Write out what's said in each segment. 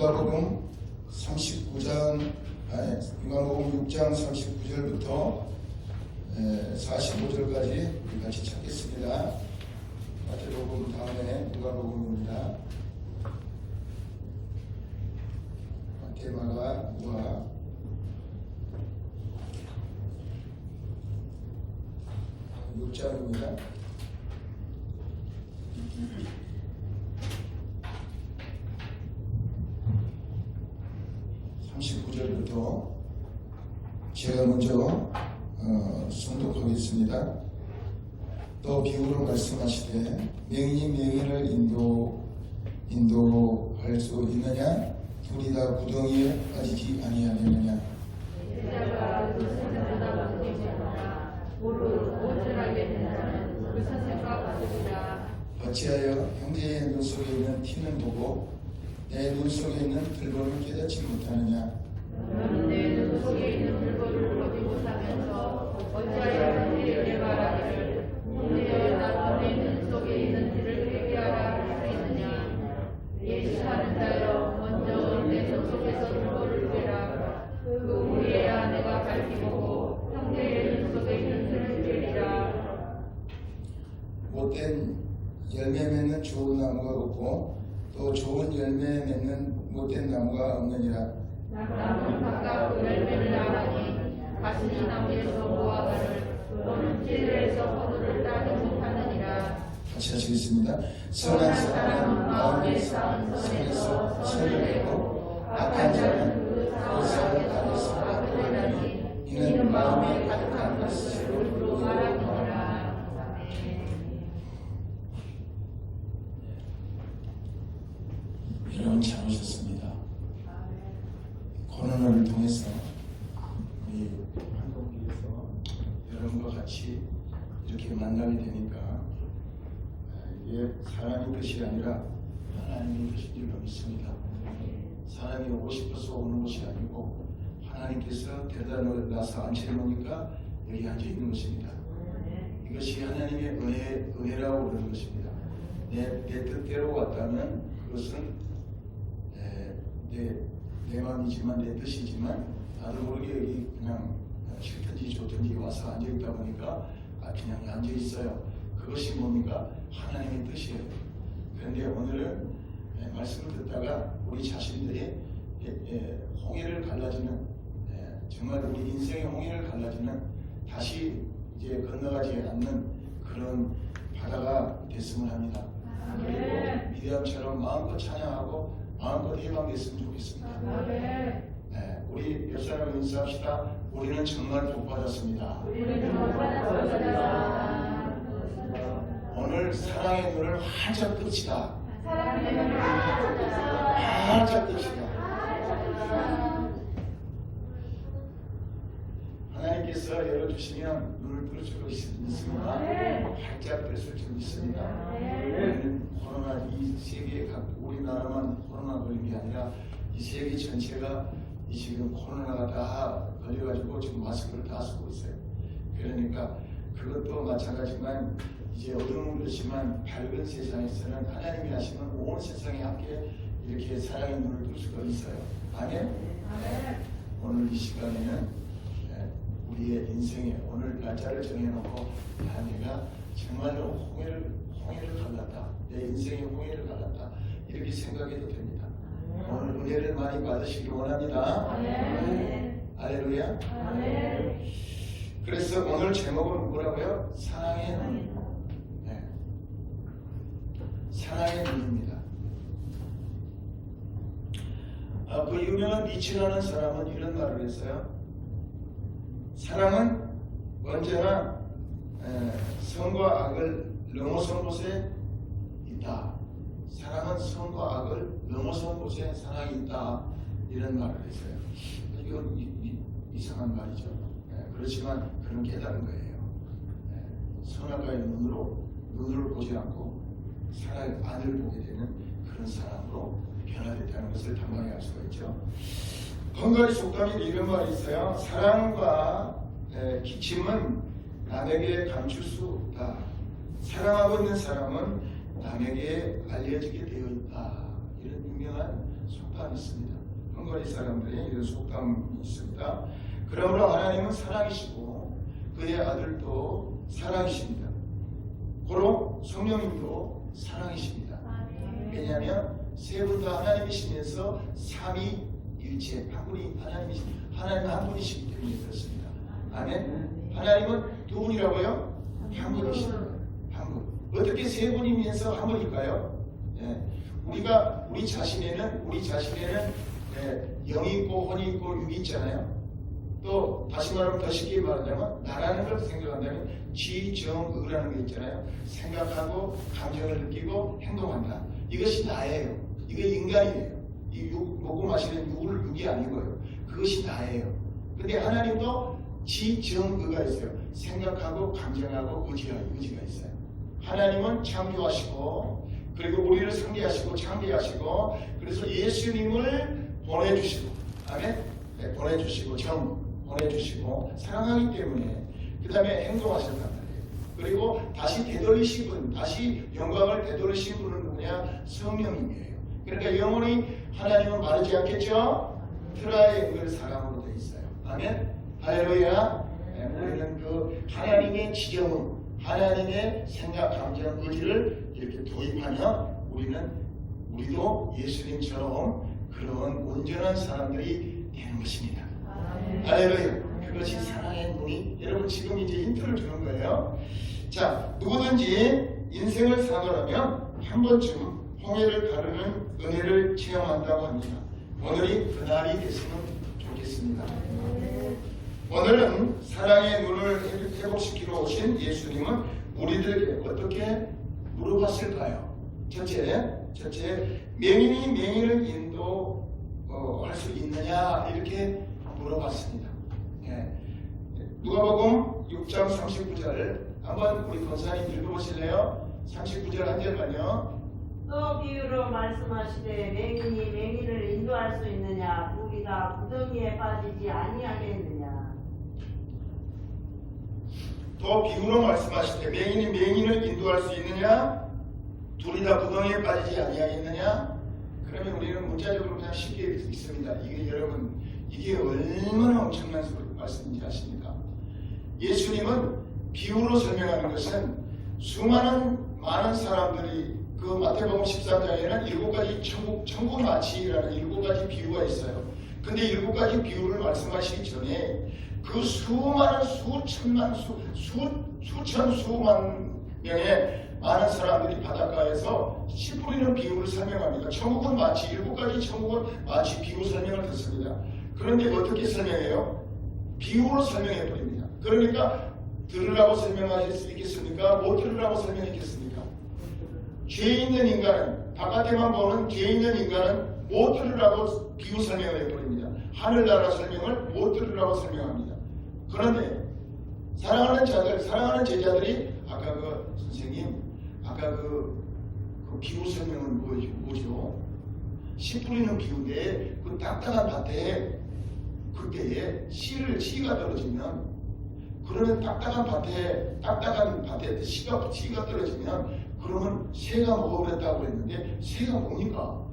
누가복음 6장 39절부터 45절까지 같이 찾겠습니다. 마태복음 다음에 누가복음입니다. 마태, 마가, 누가 6장입니다. 39절부터 제가 먼저诵독하겠습니다. 또 비유로 말씀하시되 명인이 명인을 인도할 수 있느냐? 둘이 다 구덩이에 빠지지 아니하느냐? 어찌하여 형제의 눈 속에 있는 티는 보고 내 눈 속에 있는 들보는 깨닫지 못하느냐? 너는 내 눈 속에 있는 들보를 보지 못하면서 어찌하여 형제에게 말하기를 문제여 나도 내 눈 속에 있는 티를 회개하라 할 수 있느냐? 예시하는 자여 먼저 내 눈 속에서 들보를 빼라. 그 후에야 내가 밝히고 형제의 눈 속에 있는 티를 빼리라. 못된 열매 맺는 좋은 나무가 없고 또 좋은 열매 맺는 못된 나무가 없느니라. 나무는 각각 그 열매를 나가니 가시니 나무에서 무화과를 또는 들에서 포도를 따지 못하느니라. 같이 하시겠습니다. 선한 사람은 마음에 쌓은 선에서 선을 내고 악한 자는 그 선 안에서 악을 내나니 이는 마음에 가득한 것을 입으로 말하느니라. 여러분 잘 오셨습니다. 코로나를 통해서 우리 한국에서 여러분과 같이 이렇게 만나게 되니까 이게 사람의 뜻이 아니라 하나님의 뜻인 줄 믿습니다. 사람이 오고 싶어서 오는 것이 아니고 하나님께서 데려다 놔서 앉혀놓으니까 여기 앉아 있는 것입니다. 이것이 하나님의 은혜라고 그러는 것입니다. 내 뜻대로 왔다면 그것은 내 마음이지만 내 뜻이지만 나도 모르게 여기 그냥 싫든지 좋든지 와서 앉아있다 보니까 그냥 앉아있어요. 그것이 뭡니까? 하나님의 뜻이에요. 그런데 오늘은 말씀을 듣다가 우리 자신들이 홍해를 갈라지는 정말 우리 인생의 홍해를 갈라지는 다시 이제 건너가지 않는 그런 바다가 됐으면 합니다. 그리고 미디엄처럼 마음껏 찬양하고 마음껏 해방됐으면 좋겠습니다. 우리 몇 사람 인사합시다. 우리는 정말 복받았습니다. 오늘 사랑의 눈을 활짝 뜹시다. 활짝 뜹시다. 하나님께서 열어주시면 눈을 뜰 줄 믿습니다. 활짝 뜰 줄 믿습니다. 우리는 코로나 이 세계 우리나라만 코로나 걸린 게 아니라 이 세계 전체가 이 지금 코로나가 다 걸려가지고 지금 마스크를 다 쓰고 있어요. 그러니까 그것도 마찬가지지만 이제 어두운 그렇지만 밝은 세상에서는 하나님이 하시는 온 세상에 함께 이렇게 사랑의 눈을 뜰 수가 있어요. 아멘? 오늘 이 시간에는 우리의 인생에 오늘 날짜를 정해놓고 내가 정말로 홍해를 갈랐다. 내 인생의 홍해를 갈랐다. 이렇게 생각해도 됩니다. 오늘 은혜를 많이 받으시기 원합니다. 할렐루야. 그래서 오늘 제목은 뭐라고요? 사랑의 눈. 사랑의 눈입니다. 그 유명한 니츠라는 사람은 이런 말을 했어요. 사랑은 언제나 선과 악을 넘어선 곳에 있다. 사랑은 선과 악을 넘어선 곳에 사랑이 있다. 이런 말을 했어요. 이건 이상한 말이죠. 그렇지만 그런 깨달은 거예요. 선악과의 눈으로 보지 않고 사랑의 안을 보게 되는 그런 사람으로 변화됐다는 것을 단번에 알 수가 있죠. 헝가리 속담에 이런 말이 있어요. 사랑과 기침은 남에게 감출 수 없다. 사랑하고 있는 사람은 남에게 알려지게 되어 있다. 이런 유명한 속담이 있습니다. 헝가리 사람들이 이런 속담이 있습니다. 그러므로 하나님은 사랑이시고 그의 아들도 사랑이십니다. 고로 성령님도 사랑이십니다. 왜냐하면 세 분 다 하나님이시면서 삼위일체 하나님 한 분이시기 때문에 그렇습니다. 아멘. 하나님은 두 분이라고요? 한 분이십니다. 한 분. 어떻게 세 분이면서 한 분일까요? 예. 우리 자신에는 영이 있고 혼이 있고 육이 있잖아요. 또 다시 말하면 더 쉽게 말하자면 나라는 걸 생각한다면 지정의라는 게 있잖아요. 생각하고 감정을 느끼고 행동한다. 이것이 나예요. 이거 인간이에요. 이 먹고 마시는 육이 아니고요. 그것이 나예요. 근데 하나님도 지정의가 있어요. 생각하고 감정하고 의지가 있어요. 하나님은 창조하시고 그리고 우리를 상대하시고 창대하시고 그래서 예수님을 보내주시고 아멘? 네, 보내주시고 보내주시고 사랑하기 때문에 그 다음에 행동하셨단 말이에요. 그리고 다시 되돌리신 분, 다시 영광을 되돌리신 분은 누구냐? 성령님이에요. 그러니까 영원히 하나님은 마르지 않겠죠? 트라이앵글 사랑으로 되어 있어요. 아멘? 할렐루야. 네, 우리는 그 하나님의 지정은 하나님의 생각, 감정, 의지를 이렇게 도입하면 우리도 예수님처럼 그런 온전한 사람들이 되는 것입니다. 할렐루야. 그것이 사랑의 눈이 여러분 지금 이제 힌트를 주는 거예요. 자, 누구든지 인생을 살아가려면 한 번쯤 홍해를 가르는 은혜를 체험한다고 합니다. 오늘이 그날이 됐으면 좋겠습니다. 오늘은 사랑의 눈을 회복시키러 오신 예수님은 우리들에게 어떻게 물어봤을까요? 첫째, 맹인이 맹인을 인도할 수 있느냐 이렇게 물어봤습니다. 예. 누가복음 6장 39절 한번 우리 권사님 읽어보실래요? 39절 한 절만요. 또 비유로 말씀하시되 맹인이 맹인을 인도할 수 있느냐? 둘이 다 구덩이에 빠지지 아니하겠느냐? 또 비유로 말씀하시되 맹인이 맹인을 인도할 수 있느냐? 둘이 다 구덩이에 빠지지 아니하겠느냐? 그러면 우리는 문자적으로 그냥 쉽게 있습니다. 이게 여러분 이게 얼마나 엄청난 말씀인지 아십니까? 예수님은 비유로 설명하는 것은 많은 사람들이 그 마태복음 13장에는 7가지 천국 마치라는 7가지 비유가 있어요. 근데 7가지 비유를 말씀하시기 전에 그 수많은 수만 명의 많은 사람들이 바닷가에서 씨 뿌리는 비유를 설명합니다. 천국은 마치 7가지 천국은 마치 비유 설명을 듣습니다. 그런데 어떻게 설명해요? 비유로 설명해 버립니다. 그러니까 들으라고 설명하실 수 있겠습니까? 못 들으라고 설명했겠습니까? 죄 있는 인간은 바깥에만 보는 죄 있는 인간은 못 들으라고 비유 설명을 해버립니다. 하늘나라 설명을 못 들으라고 설명합니다. 그런데 사랑하는 제자들이 아까 선생님 아까 그 비유 설명은 뭐죠? 씨 뿌리는 비유인데 그 딱딱한 밭에 그때에 씨가 떨어지면 그러면 딱딱한 밭에 씨가 떨어지면 그러면 새가 먹어버렸다고 했는데 새가 뭡니까?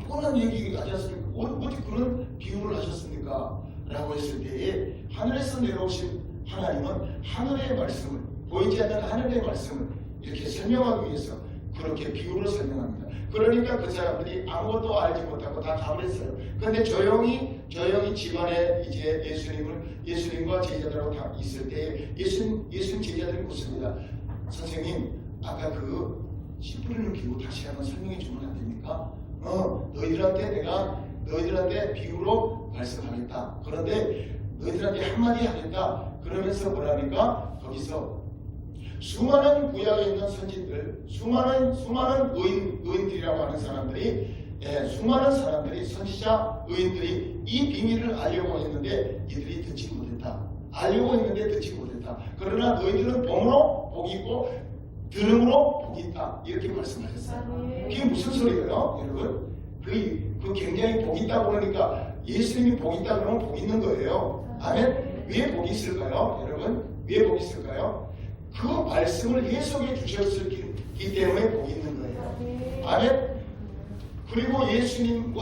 뻔한 얘기 하지 않습니까? 어디 그런 비유를 하셨습니까? 라고 했을 때에 하늘에서 내려오신 하나님은 하늘의 말씀을 보이지 않는 하늘의 말씀을 이렇게 설명하기 위해서 그렇게 비유를 설명합니다. 그러니까 그 사람들이 아무것도 알지 못하고 다 가버렸어요. 그런데 조용히 집안에 이제 예수님과 제자들하고 다 있을 때 예수님 제자들이 묻습니다. 선생님, 아까 그 씨 뿌리는 비유 다시 한번 설명해 주면 안 됩니까? 너희들한테 비유로 말씀하겠다. 그런데 너희들한테 한마디 하겠다. 그러면서 뭐라니까? 거기서 수많은 구약에 있는 선진들, 수많은 의인들이라고 하는 사람들이, 수많은 사람들이, 선지자, 의인들이 이 비밀을 알려고 했는데 이들이 듣지 못했다. 알려고 했는데 듣지 못했다. 그러나 너희들은 봄으로 복이 있고 들음으로 복이 있다. 이렇게 말씀하셨어요. 그게 무슨 소리예요, 여러분? 그 굉장히 복이 있다고 그러니까 예수님이 복이 있다 그러면 복이 있는 거예요. 아멘? 왜 복이 있을까요? 여러분, 왜 복이 있을까요? 그 말씀을 해석해 주셨기 때문에 복이 있는 거예요. 아멘? 그리고 예수님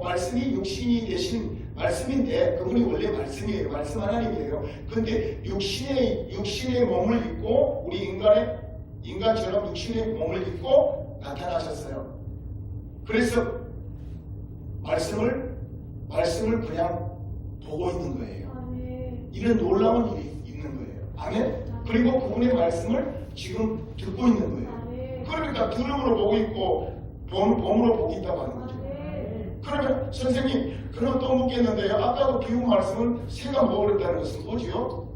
말씀이 육신이 되신 말씀인데 그분이 원래 말씀이에요. 말씀 하나님이에요. 그런데 육신의 몸을 입고 우리 인간처럼 육신의 몸을 입고 나타나셨어요. 그래서 말씀을 그냥 보고 있는 거예요. 이런 놀라운 일이 있는 거예요. 아멘. 그리고 그분의 말씀을 지금 듣고 있는 거예요. 그러니까 들음으로 보고 있고 몸으로 보고 있다고 하는 거죠. 그러면 선생님, 그럼 또 묻겠는데요. 아까도 비유 말씀은 새가 먹으랬다는 것은 뭐지요?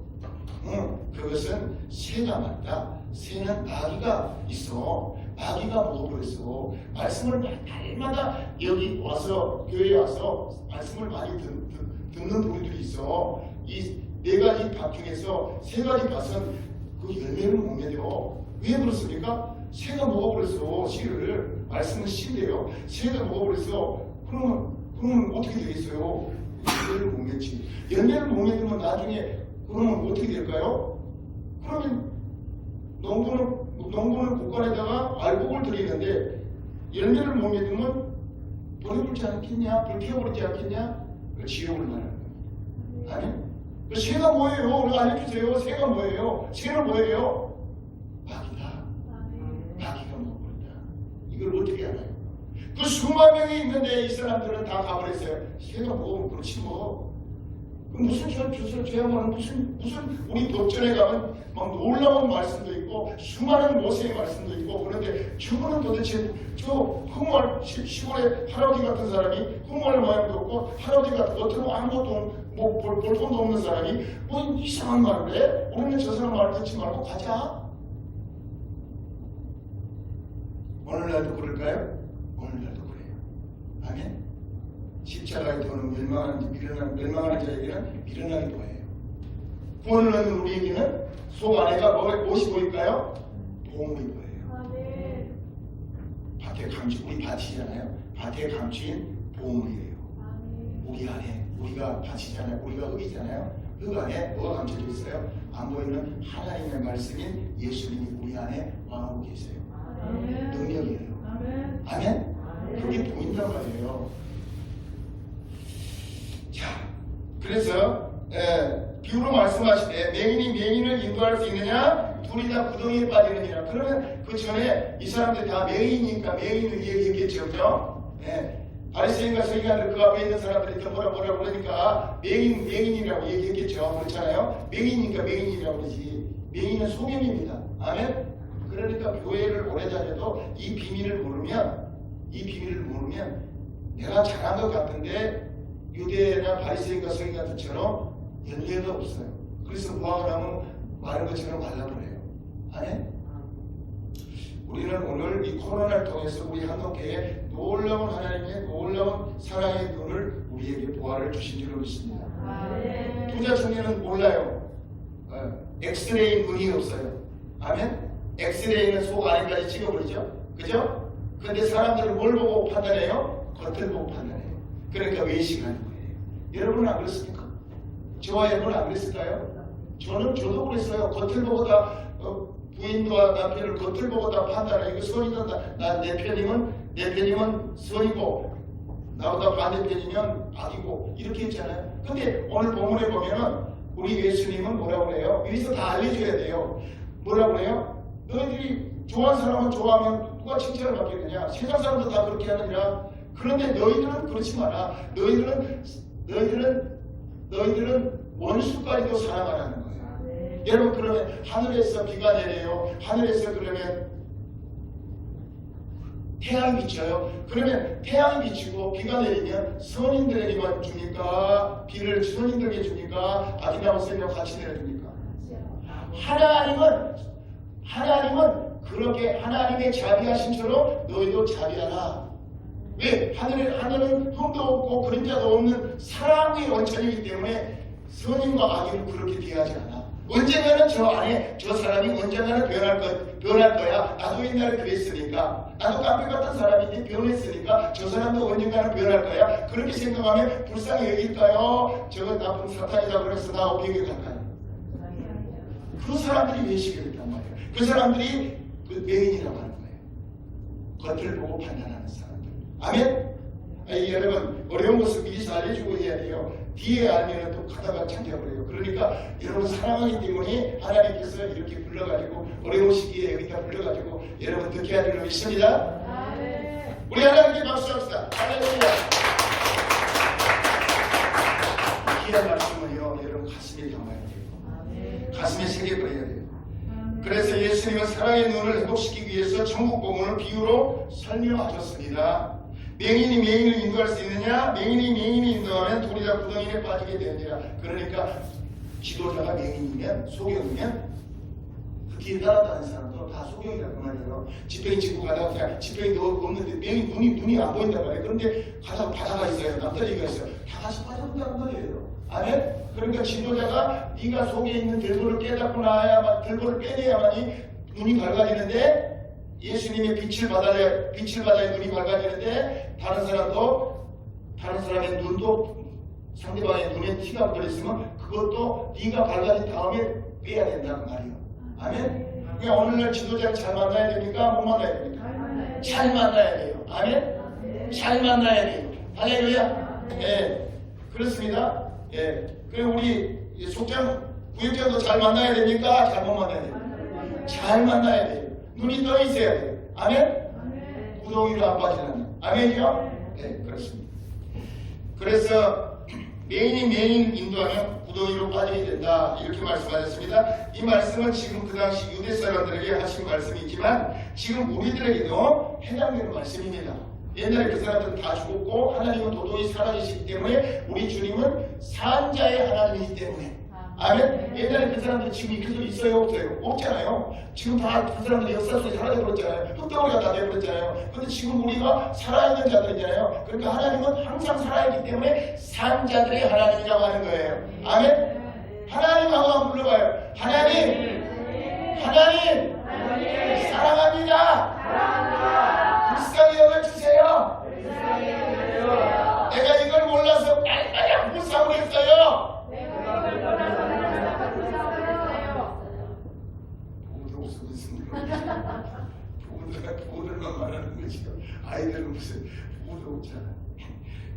그것은 새가 맞다. 새는 마귀가 있어. 마귀가 먹어버렸어. 말씀을 날마다 여기 와서 교회에 와서 말씀을 많이 듣는 분들이 있어. 이 네 가지 밭 중에서 세 가지 밭은 그 열매를 못 맺어. 왜 그렇습니까? 새가 먹어버렸어. 씨를. 말씀은 씨인데요. 새가 먹어버렸어. 그러면 어떻게 되겠어요? 열매를 못 맺지. 열매를 못 맺으면 나중에 그러면 어떻게 될까요? 그러면 농부는 곳간에다가 알곡을 들이는데 열매를 못 맺으면 버려버리지 않겠냐? 불태워버리지 않겠냐? 지옥을 말하는 거예요. 아니? 새가 뭐예요? 알려주세요. 새가 뭐예요? 새는 뭐예요? 마귀다. 마귀가 먹어버린다. 이걸 어떻게 알아요? 그 수만 명이 있는데 이 사람들은 다 가버렸어요. 새가 먹으면 그렇지 뭐. 무슨 죄야말은 무슨 우리 법전에 가면 막 놀라운 말씀도 있고 수많은 모세의 말씀도 있고 그런데 저거는 도대체 저 흑말 시골에 할아버지 같은 사람이 흑말 모양도 없고 할아버지 같은 겉으로 아무것도 뭐 볼품도 없는 사람이 뭐 이상한 말을 해? 우리는 저 사람 말 듣지 말고 가자. 오늘날도 그럴까요? 오늘날도 그래요. 아멘. 십자가의 도는 멸망하는 자에게는 미련한 도예요. 구원을 얻는 우리에게는 속 안에가 무엇이 보일까요? 보물이 보여요. 밭에 감추 우리 밭이잖아요. 밭에 감추인 보물이에요. 우리 안에 우리가 밭이잖아요. 우리가 흙이잖아요. 흙 안에 뭐가 감춰져 있어요? 안 보이는 하나님의 말씀인 예수님이 우리 안에 왕하고 계세요. 능력이에요. 아멘. 그게 보인단 말이에요. 자, 그래서 비유로 말씀하시되 맹인이 맹인을 인도할 수 있느냐? 둘이 다 구덩이에 빠지느니라. 그러면 그 전에 이 사람들 다 맹인이니까 맹인을 얘기했겠죠, 그죠? 바리새인과 서기관들 그 앞에 있는 사람들이 또 뭐라 그러니까 맹인이라고 얘기했겠죠. 그렇잖아요. 맹인이니까 맹인이라고 그러지. 맹인은 소경입니다. 아멘. 그러니까 교회를 오래 다녀도 이 비밀을 모르면 내가 잘한 것 같은데 유대나 바리새인과 서기관들처럼 연례가 없어요. 그래서 무화과나무 마른 것처럼 말라버려요. 아멘. 우리는 오늘 이 코로나를 통해서 우리 한국교회에 놀라운 하나님의 놀라운 사랑의 눈을 우리에게 보아를 주신 줄로 믿습니다. 투자 중에는 몰라요. 엑스레이 눈이 없어요. 아멘. 엑스레이는 속 안에까지 찍어버리죠. 그죠? 근데 사람들은 뭘 보고 판단해요? 겉을 보고 판단해요. 그러니까 외식하는 거예요. 여러분은 안 그렇습니까? 저와 여러분은 안 그랬을까요? 저도 그랬어요. 겉을 보고 다 부인과 남편을 겉을 보고 다 판단해. 이거 선이다. 내 편이면 선이고 나보다 반대편이면 악이고 이렇게 했잖아요. 근데 오늘 본문에 보면은 우리 예수님은 뭐라고 그래요? 여기서 다 알려줘야 돼요. 뭐라고 그래요? 너희들이 좋아하는 사람은 좋아하면 누가 칭찬을 받겠느냐? 세상 사람도 다 그렇게 하느니라. 그런데 너희들은 그렇지 마라. 너희들은 원수까지도 사랑하라는 거예요. 여러분, 그러면 하늘에서 비가 내려요. 하늘에서 그러면 태양이 비쳐요. 그러면 태양이 비치고 비가 내리면 선인들에게만 줍니까? 비를 선인들에게 줍니까? 아기나와 쌤과 같이 내려줍니까? 하나님은 그렇게 하나님의 자비하심처럼 너희도 자비하라. 왜? 하늘은 흠도 없고 그림자도 없는 사랑의 원천이기 때문에 선인과 악인을 그렇게 대하지 않아. 언젠가는 저 안에 저 사람이 언젠가는 변할 거야. 나도 옛날에 그랬으니까. 나도 깡패 같은 사람인데 변했으니까 저 사람도 언젠가는 변할 거야. 그렇게 생각하면 불쌍히 여길까요? 저건 나쁜 사탄이다 그래서 나 어떻게 갈까요? 그 사람들이 외식을 했단 말이에요. 그 사람들이 그 맹인이라고 하는 거예요. 겉을 보고 판단하는 사람들. 아멘. 여러분 어려운 것을 미리 알려주고 해야 돼요. 뒤에 알면 또 가다가 참겨버려요. 그러니까 여러분 사랑하기 때문에 하나님께서 이렇게 불러가지고 어려운 시기에 여기다 불러가지고 여러분 듣게 하리라 믿습니다. 우리 하나님께 박수합시다. 할렐루야. 귀한 말씀을요 여러분 가슴에 담아야 돼요. 가슴에 새겨버려야 돼요. 그래서 예수님은 사랑의 눈을 회복시키기 위해서 천국 복음을 비유로 설명하셨습니다. 맹인이 맹인을 인도할 수 있느냐? 맹인이 맹인을 인도하면 돌이 다 구덩이에 빠지게 되느니라. 그러니까 지도자가 맹인이면 소경이면 그 길 따라다니는 사람도 다 소경이라고 말이에요. 지팡이 짚고 가다가 그냥 지팡이 없는데 맹인 눈이 안 보인단 말이에요. 그런데 가다가 바다가 있어요. 남다리가 있어요. 다 같이 빠져본다는 말이에요. 아멘? 그러니까 지도자가 네가 속에 있는 들보를 깨닫고 나야만 들보를 빼내야만이 눈이 밝아지는데 예수님의 빛을 받아야 눈이 밝아지는데 다른 사람의 눈도 상대방의 눈에 티가 버렸으면 그것도 네가 밝아진 다음에 빼야 된다는 말이에요. 아멘? 그러니까 오늘날 지도자를 잘 만나야 됩니까? 못 만나야 됩니까? 잘 만나야 돼요. 아멘? 잘 만나야 돼요. 할렐루야. 예, 그렇습니다. 예, 그리고 우리 속장 구역장도 잘 만나야 됩니까? 잘못 만나야 돼요. 잘 만나야 돼요. 눈이 떠 있어야 돼요. 아멘? 구덩이로 안 빠지는. 아멘이요? 네, 그렇습니다. 그래서 맹인 인도하면 구덩이로 빠지게 된다. 이렇게 말씀하셨습니다. 이 말씀은 지금 그 당시 유대 사람들에게 하신 말씀이지만 지금 우리들에게도 해당되는 말씀입니다. 옛날에 그 사람들은 다 죽었고 하나님은 도저히 사라지시기 때문에 우리 주님은 산자의 하나님이기 때문에 아멘? 옛날에 그 사람들 지금 그들 있어요? 없어요? 없잖아요. 지금 다 그 사람들 역사 속에 사라져버렸잖아요. 흙덩어리가 다 돼버렸잖아요. 근데 지금 우리가 살아있는 자들이잖아요. 그러니까 하나님은 항상 살아있기 때문에 산자들의 하나님이라고 하는 거예요. 아멘? 하나님 한번 불러봐요. 하나님! 하나님! 사랑합니다. 불쌍히 여겨주세요. 내가 이걸 몰라서 깔깔이 불쌍을 했어요. 보들만 말하는 거지요. 아이들은 무슨 보도 없잖아.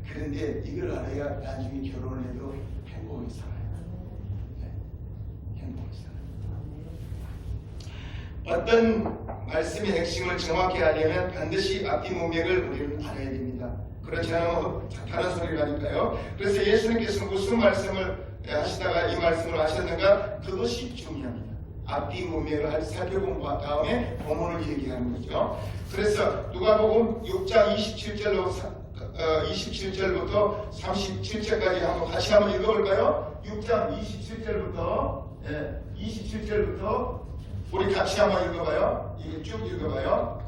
그런데 이걸 알아야 나중에 결혼을 해도 행복하게 살아요. 네. 행복하게 살아요. 어떤 말씀의 핵심을 정확히 알려면 반드시 앞뒤 문맥을 우리는 알아야 됩니다. 그렇지 않으면 다른 소리를 하니까요. 그래서 예수님께서 무슨 말씀을 하시다가 이 말씀을 하셨는가? 그것이 중요합니다. 앞뒤 문맥을 살펴본 다음에 본문을 얘기하는 거죠. 그래서 누가복음 6장 27절부터 37절까지 같이 한번 읽어볼까요? 6장 27절부터 우리 같이 한번 읽어봐요. 이게 쭉 읽어봐요.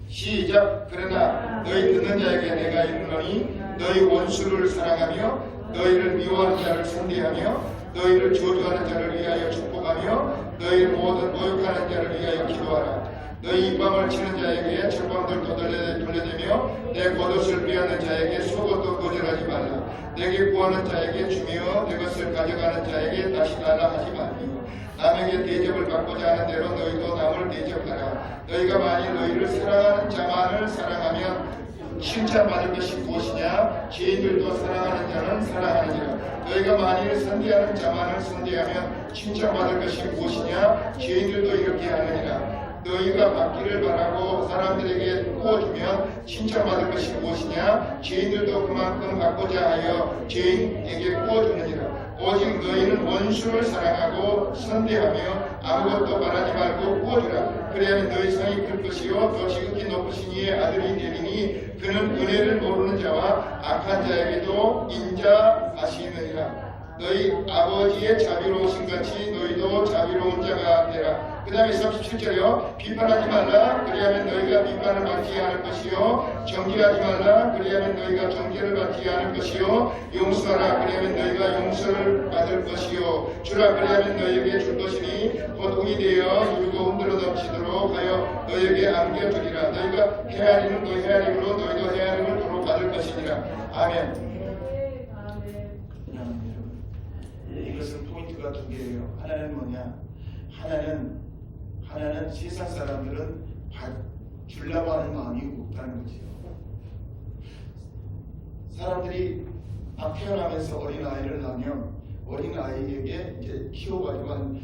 시작. 그러나 너희 듣는 자에게 내가 이르노니 너희 원수를 사랑하며 너희를 미워하는 자를 선대하며 너희를 저주하는 자를 위하여 축복하며 너희를 모든 모욕하는 자를 위하여 기도하라. 너희 입방을 치는 자에게 철방들도 돌려대며 내 겉옷을 빼앗는 자에게 속옷도 거절하지 말라. 내게 구하는 자에게 주며 내 것을 가져가는 자에게 다시 달라 하지 말며 남에게 대접을 받고자 하는 대로 너희도 남을 대접하라. 너희가 만일 너희를 사랑하는 자만을 사랑하면 칭찬받을 것이 무엇이냐? 죄인들도 사랑하는 자는 사랑하느니라. 너희가 만일 선대하는 자만을 선대하면 칭찬받을 것이 무엇이냐? 죄인들도 이렇게 하느니라. 너희가 받기를 바라고 사람들에게 구워주면 칭찬받을 것이 무엇이냐? 죄인들도 그만큼 받고자 하여 죄인에게 구워주느니라. 오직 너희는 원수를 사랑하고 선대하며 아무것도 말하지 말고 구워주라. 그래야만 너희 상이 클 것이요 더 지극히 높으신 이의 아들이 되리니 그는 은혜를 모르는 자와 악한 자에게도 인자하시느니라. 너희 아버지의 자비로우신 같이 너희도 자비로운 자가 되라. 그 다음에 37절이요. 비판하지 말라. 그리하면 너희가 비판을 받지 않을 것이요. 정죄하지 말라. 그리하면 너희가 정죄를 받지 않을 것이요. 용서하라. 그리하면 너희가 용서를 받을 것이요. 주라. 그리하면 너희에게 줄 것이니 곧 운이 되어 누르고 흔들어 넘치도록 하여 너희에게 안겨주리라. 너희가 헤아리는 그 헤아림으로 너희도 헤아림을 도로 받을 것이니라. 아멘. 이것은 포인트가 두 개예요. 하나는 뭐냐? 하나는 세상 사람들은 주려고 하는 마음이 없다는 거지요. 사람들이 막 태어나면서 어린아이를 낳으면 어린아이에게 이제 키워가지고 한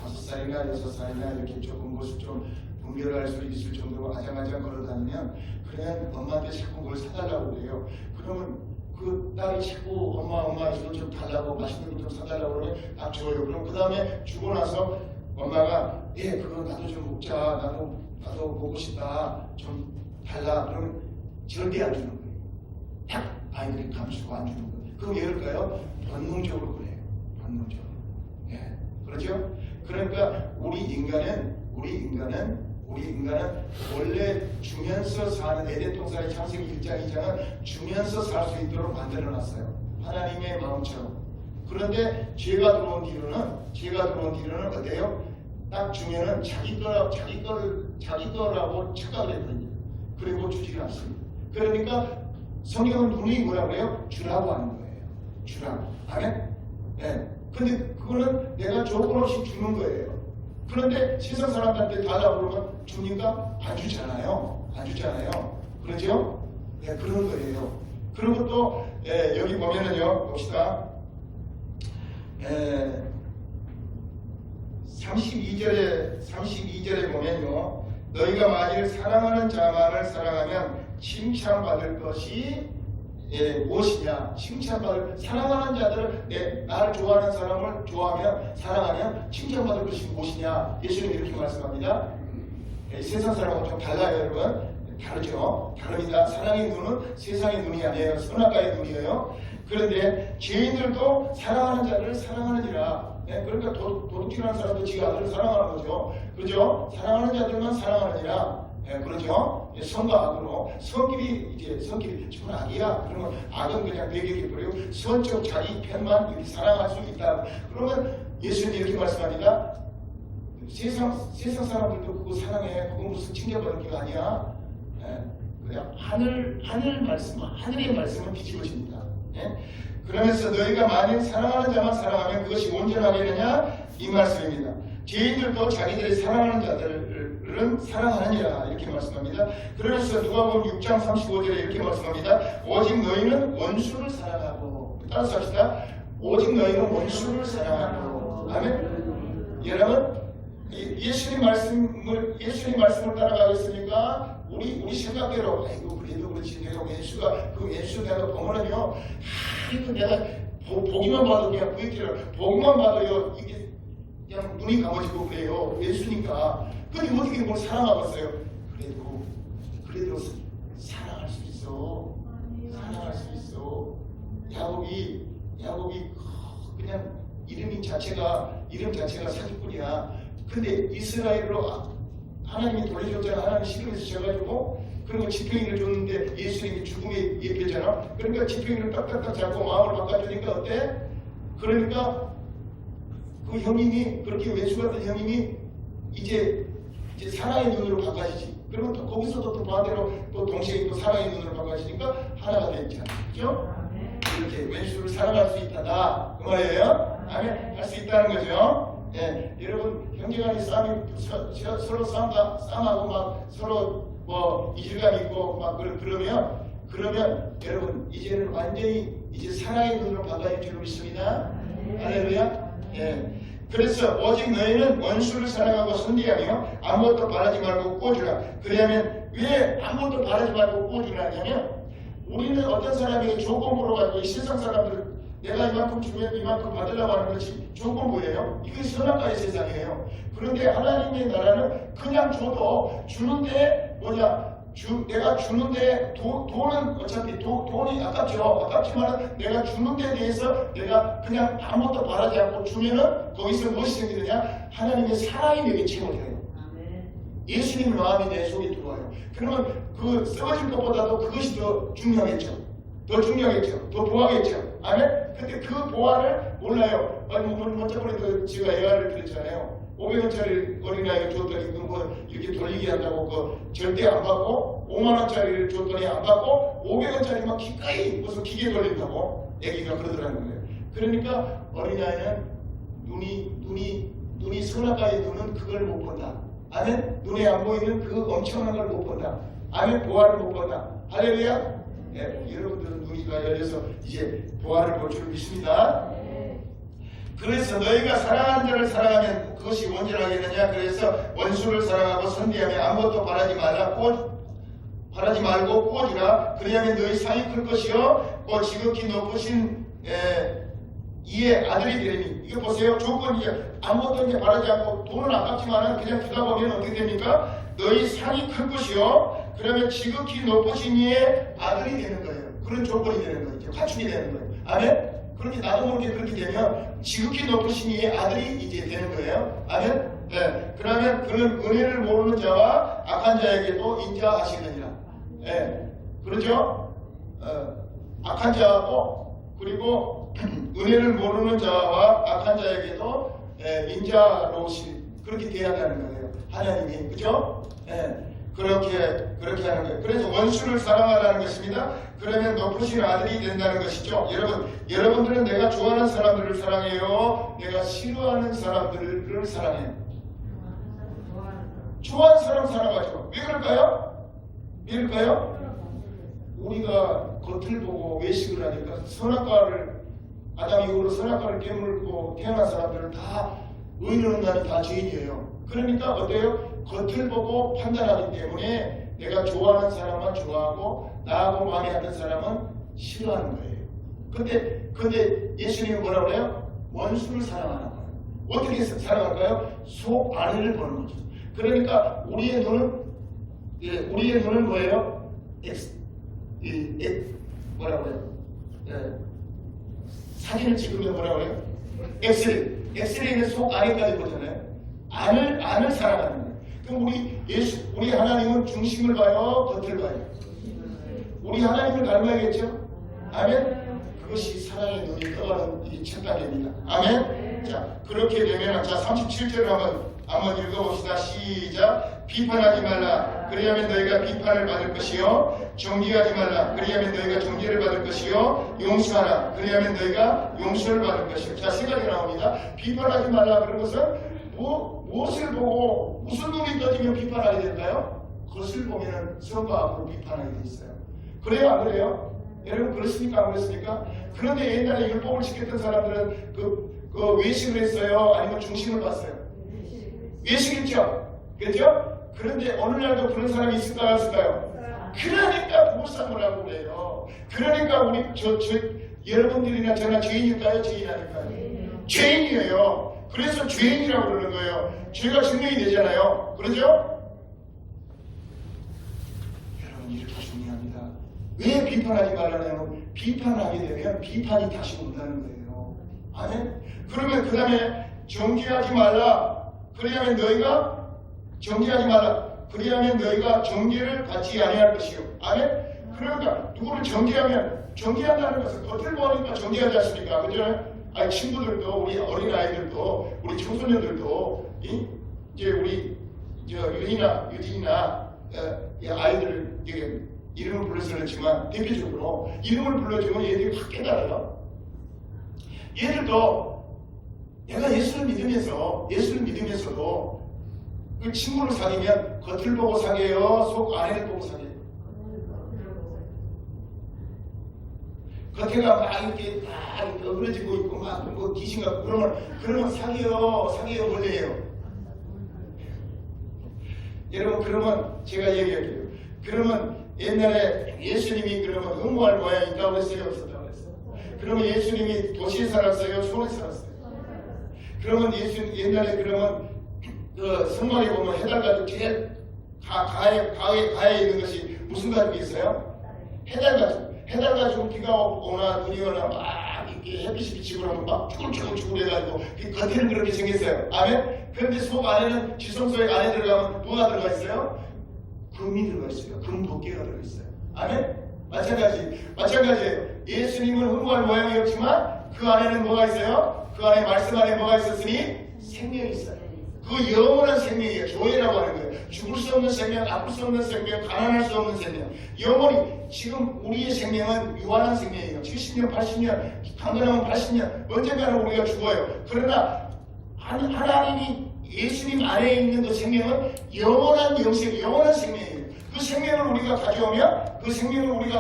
5살이나 6살이나 이렇게 조금 모습 좀 분별할 수 있을 정도로 아장아장 걸어다니면 그러면 엄마한테 자꾸 뭘 사달라고 그래요. 그러면 그 딸이 자꾸 엄마 이거 좀 달라고 맛있는 거 좀 사달라고 그러면 딱 줘요. 그럼 그 다음에 주고 나서 엄마가 그거 나도 좀 먹자. 나도 보고 싶다. 좀 달라. 그러면 절대 안 주는 거예요. 딱 아이들이 감추고 안 주는 거예요. 그럼 예를까요? 본능적으로 그래요. 본능적으로. 그렇죠? 그러니까 우리 인간은 원래 주면서 사는 에덴 동산의 창세기 1장 2장은 주면서 살 수 있도록 만들어놨어요. 하나님의 마음처럼. 그런데 죄가 들어온 뒤로는 어때요? 딱 주면은 자기 거라고 착각을 해버립니다. 그리고 주지를 않습니다. 그러니까 성경은 분명히 뭐라고 해요? 주라고 하는 거예요. 주라고. 아멘? 근데 그거는 내가 조건 없이 주는 거예요. 그런데 세상 사람들한테 달라고 그러면 줍니까? 안 주잖아요. 그렇죠? 그런 거예요. 그리고 또 여기 보면은요, 봅시다. 32절에 보면요, 너희가 만일 사랑하는 자만을 사랑하면 칭찬받을 것이 무엇이냐? 사랑하는 자들을 나를 좋아하는 사람을 사랑하면 칭찬받을 것이 무엇이냐? 예수님이 이렇게 말씀합니다. 세상 사람하고 좀 달라요, 여러분. 다르죠? 다릅니다. 사랑의 눈은 세상의 눈이 아니에요. 선악과의 눈이에요. 그런데 죄인들도 사랑하는 자들을 사랑하느니라. 그러니까 도둑질하는 사람도 지 아들을 사랑하는 거죠. 그죠? 사랑하는 자들만 사랑하느니라. 그렇죠? 선과 악으로 성길이 저는 악이야. 그러면 악은 그냥 배격해 버리고 선적 자기 편만 이렇게 사랑할 수 있다. 그러면 예수님이 이렇게 말씀합니다. 세상 사람들도 그거 사랑해. 그거 무슨 칭찬받을 게 아니야. 그냥 하늘의 말씀은 뒤집어집니다. 그러면서 너희가 만일 사랑하는 자만 사랑하면 그것이 온전하겠느냐? 이 말씀입니다. 죄인들도 자기들이 사랑하는 자들은 사랑하느니라 이렇게 말씀합니다. 그러면서 누가복음 6장 35절에 이렇게 말씀합니다. 오직 너희는 원수를 사랑하고, 따라서 합시다. 오직 너희는 원수를 사랑하고. 아멘. 여러분, 예수님 말씀을 따라가겠습니까? 우리 생각대로 아이고 그래도 그렇지 내가 왼수 내가 보면은요, 이거 내가 보기만 봐도 그냥 보기만 봐도요 이게 그냥 눈이 감아지고 그래요. 왼수니까. 근데 어떻게 뭘 사랑하겠어요? 그래도 사랑할 수 있어. 야곱이 그냥 이름 자체가 사기꾼이야. 근데 이스라엘로 하나님이 돌려줬잖아. 하나님이 시름에서 주셔가지고, 그리고 지팡이를 줬는데 예수님이 죽음에 예표잖아. 그러니까 지팡이를 딱딱딱 잡고 마음을 바꿔주니까 어때? 그러니까 그 형님이, 그렇게 왼수 같은 형님이 이제 사랑의 눈으로 바꿔지지. 그러면 또 거기서도 또 반대로 또 동시에 또 사랑의 눈으로 바꿔지니까 하나가 되잖아. 그죠? 이렇게 왼수를 사랑할 수 있다다. 그 말이에요. 아멘. 할 수 있다는 거죠. 여러분, 형제간의 싸움이 서로 싸움하고 막 서로 이질감 있고 막 그러면 여러분 이제는 완전히 이제 사랑의 눈으로 바꿔질 줄 믿습니다. 할렐루야. 그래서 오직 너희는 원수를 사랑하고 선대하며 아무것도 바라지 말고 꾸어주라. 그러면 왜 아무것도 바라지 말고 꾸어주라 하냐면, 우리는 어떤 사람에게 조건부로 가지고 이 세상 사람들 내가 이만큼 주면 이만큼 받으려고 하는 것이 조건부예요. 이게 선악과의 세상이에요. 그런데 하나님의 나라는 그냥 줘도 주는데 내가 주는데 돈은 어차피 돈이 아깝지만 내가 주는 데 대해서 내가 그냥 아무것도 바라지 않고 주면은 거기서 무엇이 생기느냐? 하나님의 사랑이 내게 채워져요. 예수님의 마음이 내 속에 들어와요. 그러면 그 썩어진 것보다도 그것이 더 중요하겠죠. 더 보하겠죠. 아멘? 근데 그 보화를 몰라요. 먼저번에 제가 예화를 드렸잖아요. 500원짜리 어린아이를 줬더니 이렇게 돌리게 한다고 절대 안 받고, 5만원짜리를 줬더니 안 받고 500원짜리 막 기꺼이 무슨 기계 돌린다고 애기가 그러더라는 거예요. 그러니까 어린아이는 눈이 선악과의 눈은 그걸 못 본다. 아멘? 눈에 안 보이는 그 엄청난 걸 못 본다. 아멘? 보화를 못 본다. 할렐루야? 예, 여러분들은 눈이 다 열려서 이제 보화를 볼 줄 믿습니다. 그래서 너희가 사랑하는 자를 사랑하면 그것이 온전하겠느냐. 그래서 원수를 사랑하고 선비하며 아무것도 바라지 말고 꾸어주라. 그리하면 너희 상이 클 것이요 곧 지극히 높으신 이의 아들이 되리니. 이거 보세요. 조건이 아무것도 이제 바라지 않고 돈은 아깝지만 그냥 기다 보면 어떻게 됩니까? 너희 상이 클 것이요 그러면 지극히 높으신 이의 아들이 되는 거예요. 그런 조건이 되는 거예요. 갖추게 되는 거예요. 아멘? 그렇게 나도 모르게 그렇게 되면 지극히 높으신 이의 아들이 이제 되는 거예요. 아멘? 네. 그러면 그는 은혜를 모르는 자와 악한 자에게도 인자하시느니라. 네. 그렇죠? 악한 자하고 그리고 은혜를 모르는 자와 악한 자에게도 인자로우시 그렇게 돼야 하는 거예요. 하나님이. 그죠? 네. 그렇게 하는 거예요. 그래서 원수를 사랑하라는 것입니다. 그러면 높으신 아들이 된다는 것이죠. 여러분들은 내가 좋아하는 사람들을 사랑해요? 내가 싫어하는 사람들을 사랑해요? 좋아하는 사람 사랑하죠. 왜 그럴까요? 우리가 겉을 보고 외식을 하니까 아담 이후로 선악과를 깨물고 태어난 사람들은 다 의인은 나는 다 죄인이에요. 그러니까 어때요? 겉을 보고 판단하기 때문에 내가 좋아하는 사람만 좋아하고 나하고 마음에 안 드는 사람은 싫어하는 거예요. 근데 예수님은 뭐라고 해요? 원수를 사랑하는 거예요. 어떻게 사랑할까요? 속 안을 보는 거죠. 그러니까 우리의 눈은 뭐예요? 뭐라고 해요? 사진을 찍으면 뭐라고 해요? 엑스레이는 속 안에까지 보잖아요. 안을 사랑하는 거예요. 그럼 우리 하나님은 중심을 봐요? 겉을 봐요? 우리 하나님을 닮아야겠죠? 아멘? 그것이 사랑의 눈이 떠가는 이 첫 단계입니다. 아멘? 자, 그렇게 되면, 자, 37절을 한번 읽어봅시다. 시작. 비판하지 말라. 그리하면 너희가 비판을 받을 것이요. 정죄하지 말라. 그리하면 너희가 정죄를 받을 것이요. 용서하라. 그리하면 너희가 용서를 받을 것이요. 자, 세 가지 나옵니다. 비판하지 말라. 그런 것은 무엇을 보고 무슨 눈이 떠지면 비판하게 될까요? 그것을 보면 선과 악으로 비판하게 돼 있어요. 그래요, 안 그래요? 여러분 그렇습니까, 안 그렇습니까? 그런데 옛날에 율법을 지켰던 사람들은 그 외식을 했어요? 아니면 중심을 봤어요? 외식했죠? 그렇죠? 그런데 어느 날도 그런 사람이 있을까요, 없을까요? 그러니까 부부싸움을 하고 그래요. 그러니까 여러분들이나 저나 죄인일까요, 죄인 아닐까요? 죄인이에요. 그래서 죄인이라고 그러는 거예요. 죄가 증명이 되잖아요. 그렇죠? 여러분 이렇게 중요합니다. 왜 비판하지 말라냐면 비판하게 되면 비판이 다시 온다는 거예요. 아멘? 그러면 그 다음에 정죄하지 말라. 그리하면 너희가 정죄하지 말라. 그리하면 너희가 정죄를 받지 아니할 것이요. 아멘? 그러니까 누구를 정죄한다는 것은 겉을 보니까 정죄하지 않습니까? 그죠? 아니 친구들도 우리 어린 아이들도 우리 청소년들도 이제 우리 유진이나 아이들을 이름을 불러서 그렇지만 대표적으로 이름을 불러주면 얘들이 확 깨달아요. 얘들도 내가 예수를 믿으면서도 그 친구를 사귀면 겉을 보고 사귀어요, 속 안을 보고 사귀어요. 겉에가 막 이렇게 어그러지고 있고 막 뭐 귀신 같고 그러면 사귀어 걸려요. 여러분 그러면 제가 얘기할게요. 그러면 옛날에 예수님이 그러면 응모할 모양이 있다고 했어요, 없었다고 했어요? 그러면 예수님이 도시에 살았어요, 시골에 살았어요? 그러면 옛날에 그러면 그 성막에 보면 해달가죽 제일 가에 있는 것이 무슨 가죽이 있어요? 해달가죽 비가 오나 눈이 오나 막 이렇게 햇빛이 비치고 그러면 막 쭈글쭈글 해가지고 겉에는 그렇게 생겼어요. 아멘? 그런데 속 안에는 지성소에 안에 들어가면 뭐가 들어가 있어요? 금이 들어가 있어요. 금 도끼가 들어가 있어요. 아멘? 마찬가지예요. 예수님은 흠모할 모양이었지만 그 안에는 뭐가 있어요? 그 안에 말씀 안에 뭐가 있었으니? 생명이 있어요. 그 영원한 생명이에요. 교회라고 하는 거예요. 죽을 수 없는 생명, 아플 수 없는 생명, 가난할 수 없는 생명. 영원히 지금 우리의 생명은 유한한 생명이에요. 70년, 80년, 강건하면 80년 언젠가는 우리가 죽어요. 그러나 하나님이 예수님 안에 있는 그 생명은 영원한 영생, 영원한 생명이에요. 그 생명을 우리가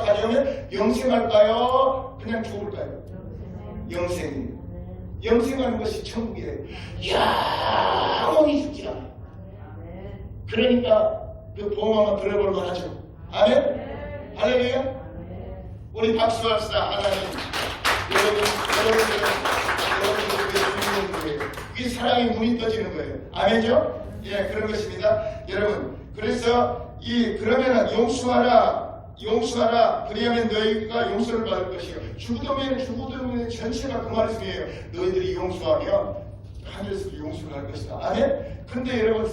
가져오면 영생할까요? 그냥 죽을까요? 영생이에요. 영생하는 것이 천국이에요. 영원히 죽지 않아요. 그러니까 그 복음 한번 들어볼 만하죠. 아멘? 할렐루야? 우리 박수합시다. 하나님, 여러분들의 이 사랑의 눈이 떠지는 거예요. 아멘죠? 예, 그런 것입니다. 여러분, 그래서 그러면은 용서하라. 그리하면 너희가 용서를 받을 것이요. 죽어도면 전체가 그 말씀이에요. 너희들이 용서하면 하늘에서도 용서를 할 것이다. 아멘? 근데 여러분,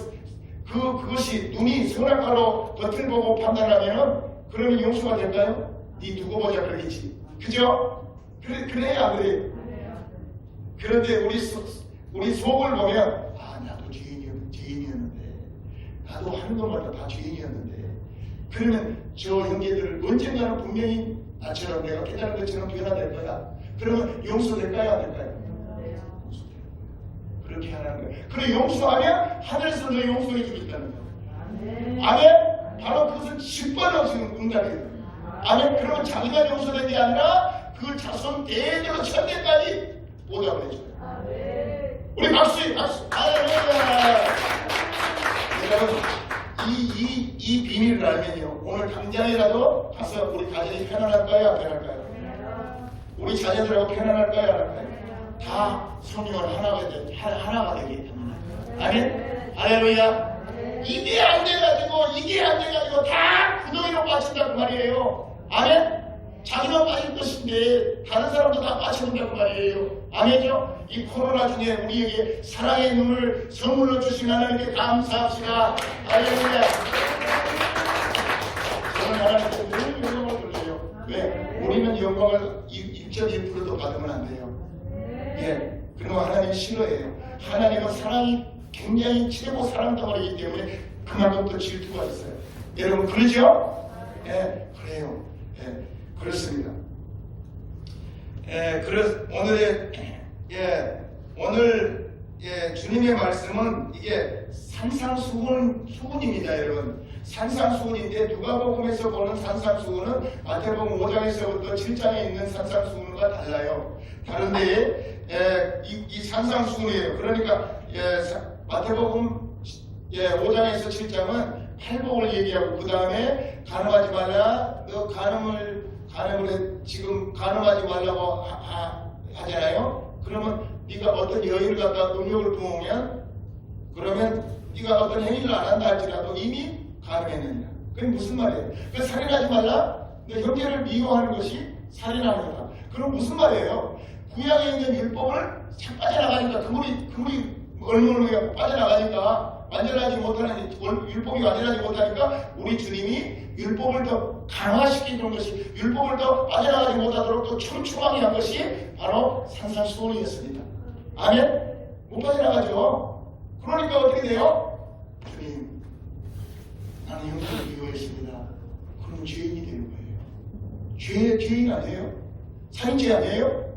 그것이 눈이 선악과로 겉을 보고 판단하면 그러면 용서가 될까요? 네 두고 보자 그러겠지. 그죠? 그래야 안 그래요? 그런데 우리 속을 보면 나도 죄인이었는데 나도 하는 것마다 다 죄인이었는데 그러면 저 형제들을 언젠가는 분명히 나처럼 내가 깨달은 것처럼 변화될 거야. 그러면 용서될까요? 안 될까요? 그렇게 하는 거예요. 그래 용서하면 하늘에서 너 용서해 주겠다는 거예요. 아멘? 바로 그것은 10번 없으면 응답이에요. 아멘? 그러면 자기가 용서된 게 아니라 그 자손 대대로 천대까지 보답을 해줘요. 우리 박수! 할렐루야! 여러분 이 비밀을 알면요 오늘 당장이라도 가서 우리 가정이 편안할까요? 안 편할까요? 우리 자녀들하고 편안할까요? 안 할까요? 다 성령을 하나가 되게 됩니다. 아멘? 할렐루야! 이게 안 돼가지고 다 구덩이로 빠진다고 말이에요. 아멘? 자기만 빠질 것인데 다른 사람도 다 빠져든다고 말이에요. 아멘죠? 이 코로나 중에 우리에게 사랑의 눈을 선물로 주신 하나님께 감사합시다. 할렐루야! 저는 하나님께 늘 영광을 돌려요. 왜? 우리는 영광을 6.1%도 받으면 안 돼요. 예, 그리고 하나님이 싫어해요. 하나님은 사랑이 굉장히 최고 사랑 덩어리이기 때문에 그만큼 또 질투가 있어요. 여러분 그러죠? 예, 그래요. 예, 그렇습니다. 오늘 주님의 말씀은 이게 산상수훈입니다, 여러분. 산상수훈인데 누가복음에서 보는 산상수훈은 마태복음 5장에서부터 7장에 있는 산상수훈과 달라요. 다른데 이 산상수훈이에요. 그러니까 마태복음 5장에서 7장은 팔복을 얘기하고 그 다음에 간음하지 말라. 너 간음을 지금 간음하지 말라고 하잖아요. 그러면 네가 어떤 여인을 갖다 능력을 부으면 그러면 네가 어떤 행위를 안 한다 할지라도 이미 간음했느니라. 그게 무슨 말이에요? 그 살인하지 말라. 너 형제를 미워하는 것이 살인하는 거다. 그럼 무슨 말이에요? 구약에 있는 율법을 착 빠져나가니까 그물이 얼물무게 빠져나가니까 완전하지 못하는 율법이 완전하지 못하니까 우리 주님이 율법을 더 강화시키는 것이 율법을 더 빠져나가지 못하도록 또 촘촘하게 한 것이 바로 산상수훈이었습니다. 아멘? 못 빠져나가죠. 그러니까 어떻게 돼요? 주님, 나는 형제를 미워했습니다. 그럼 죄인이 되는 거예요. 죄인 아니에요? 살인죄 아니에요?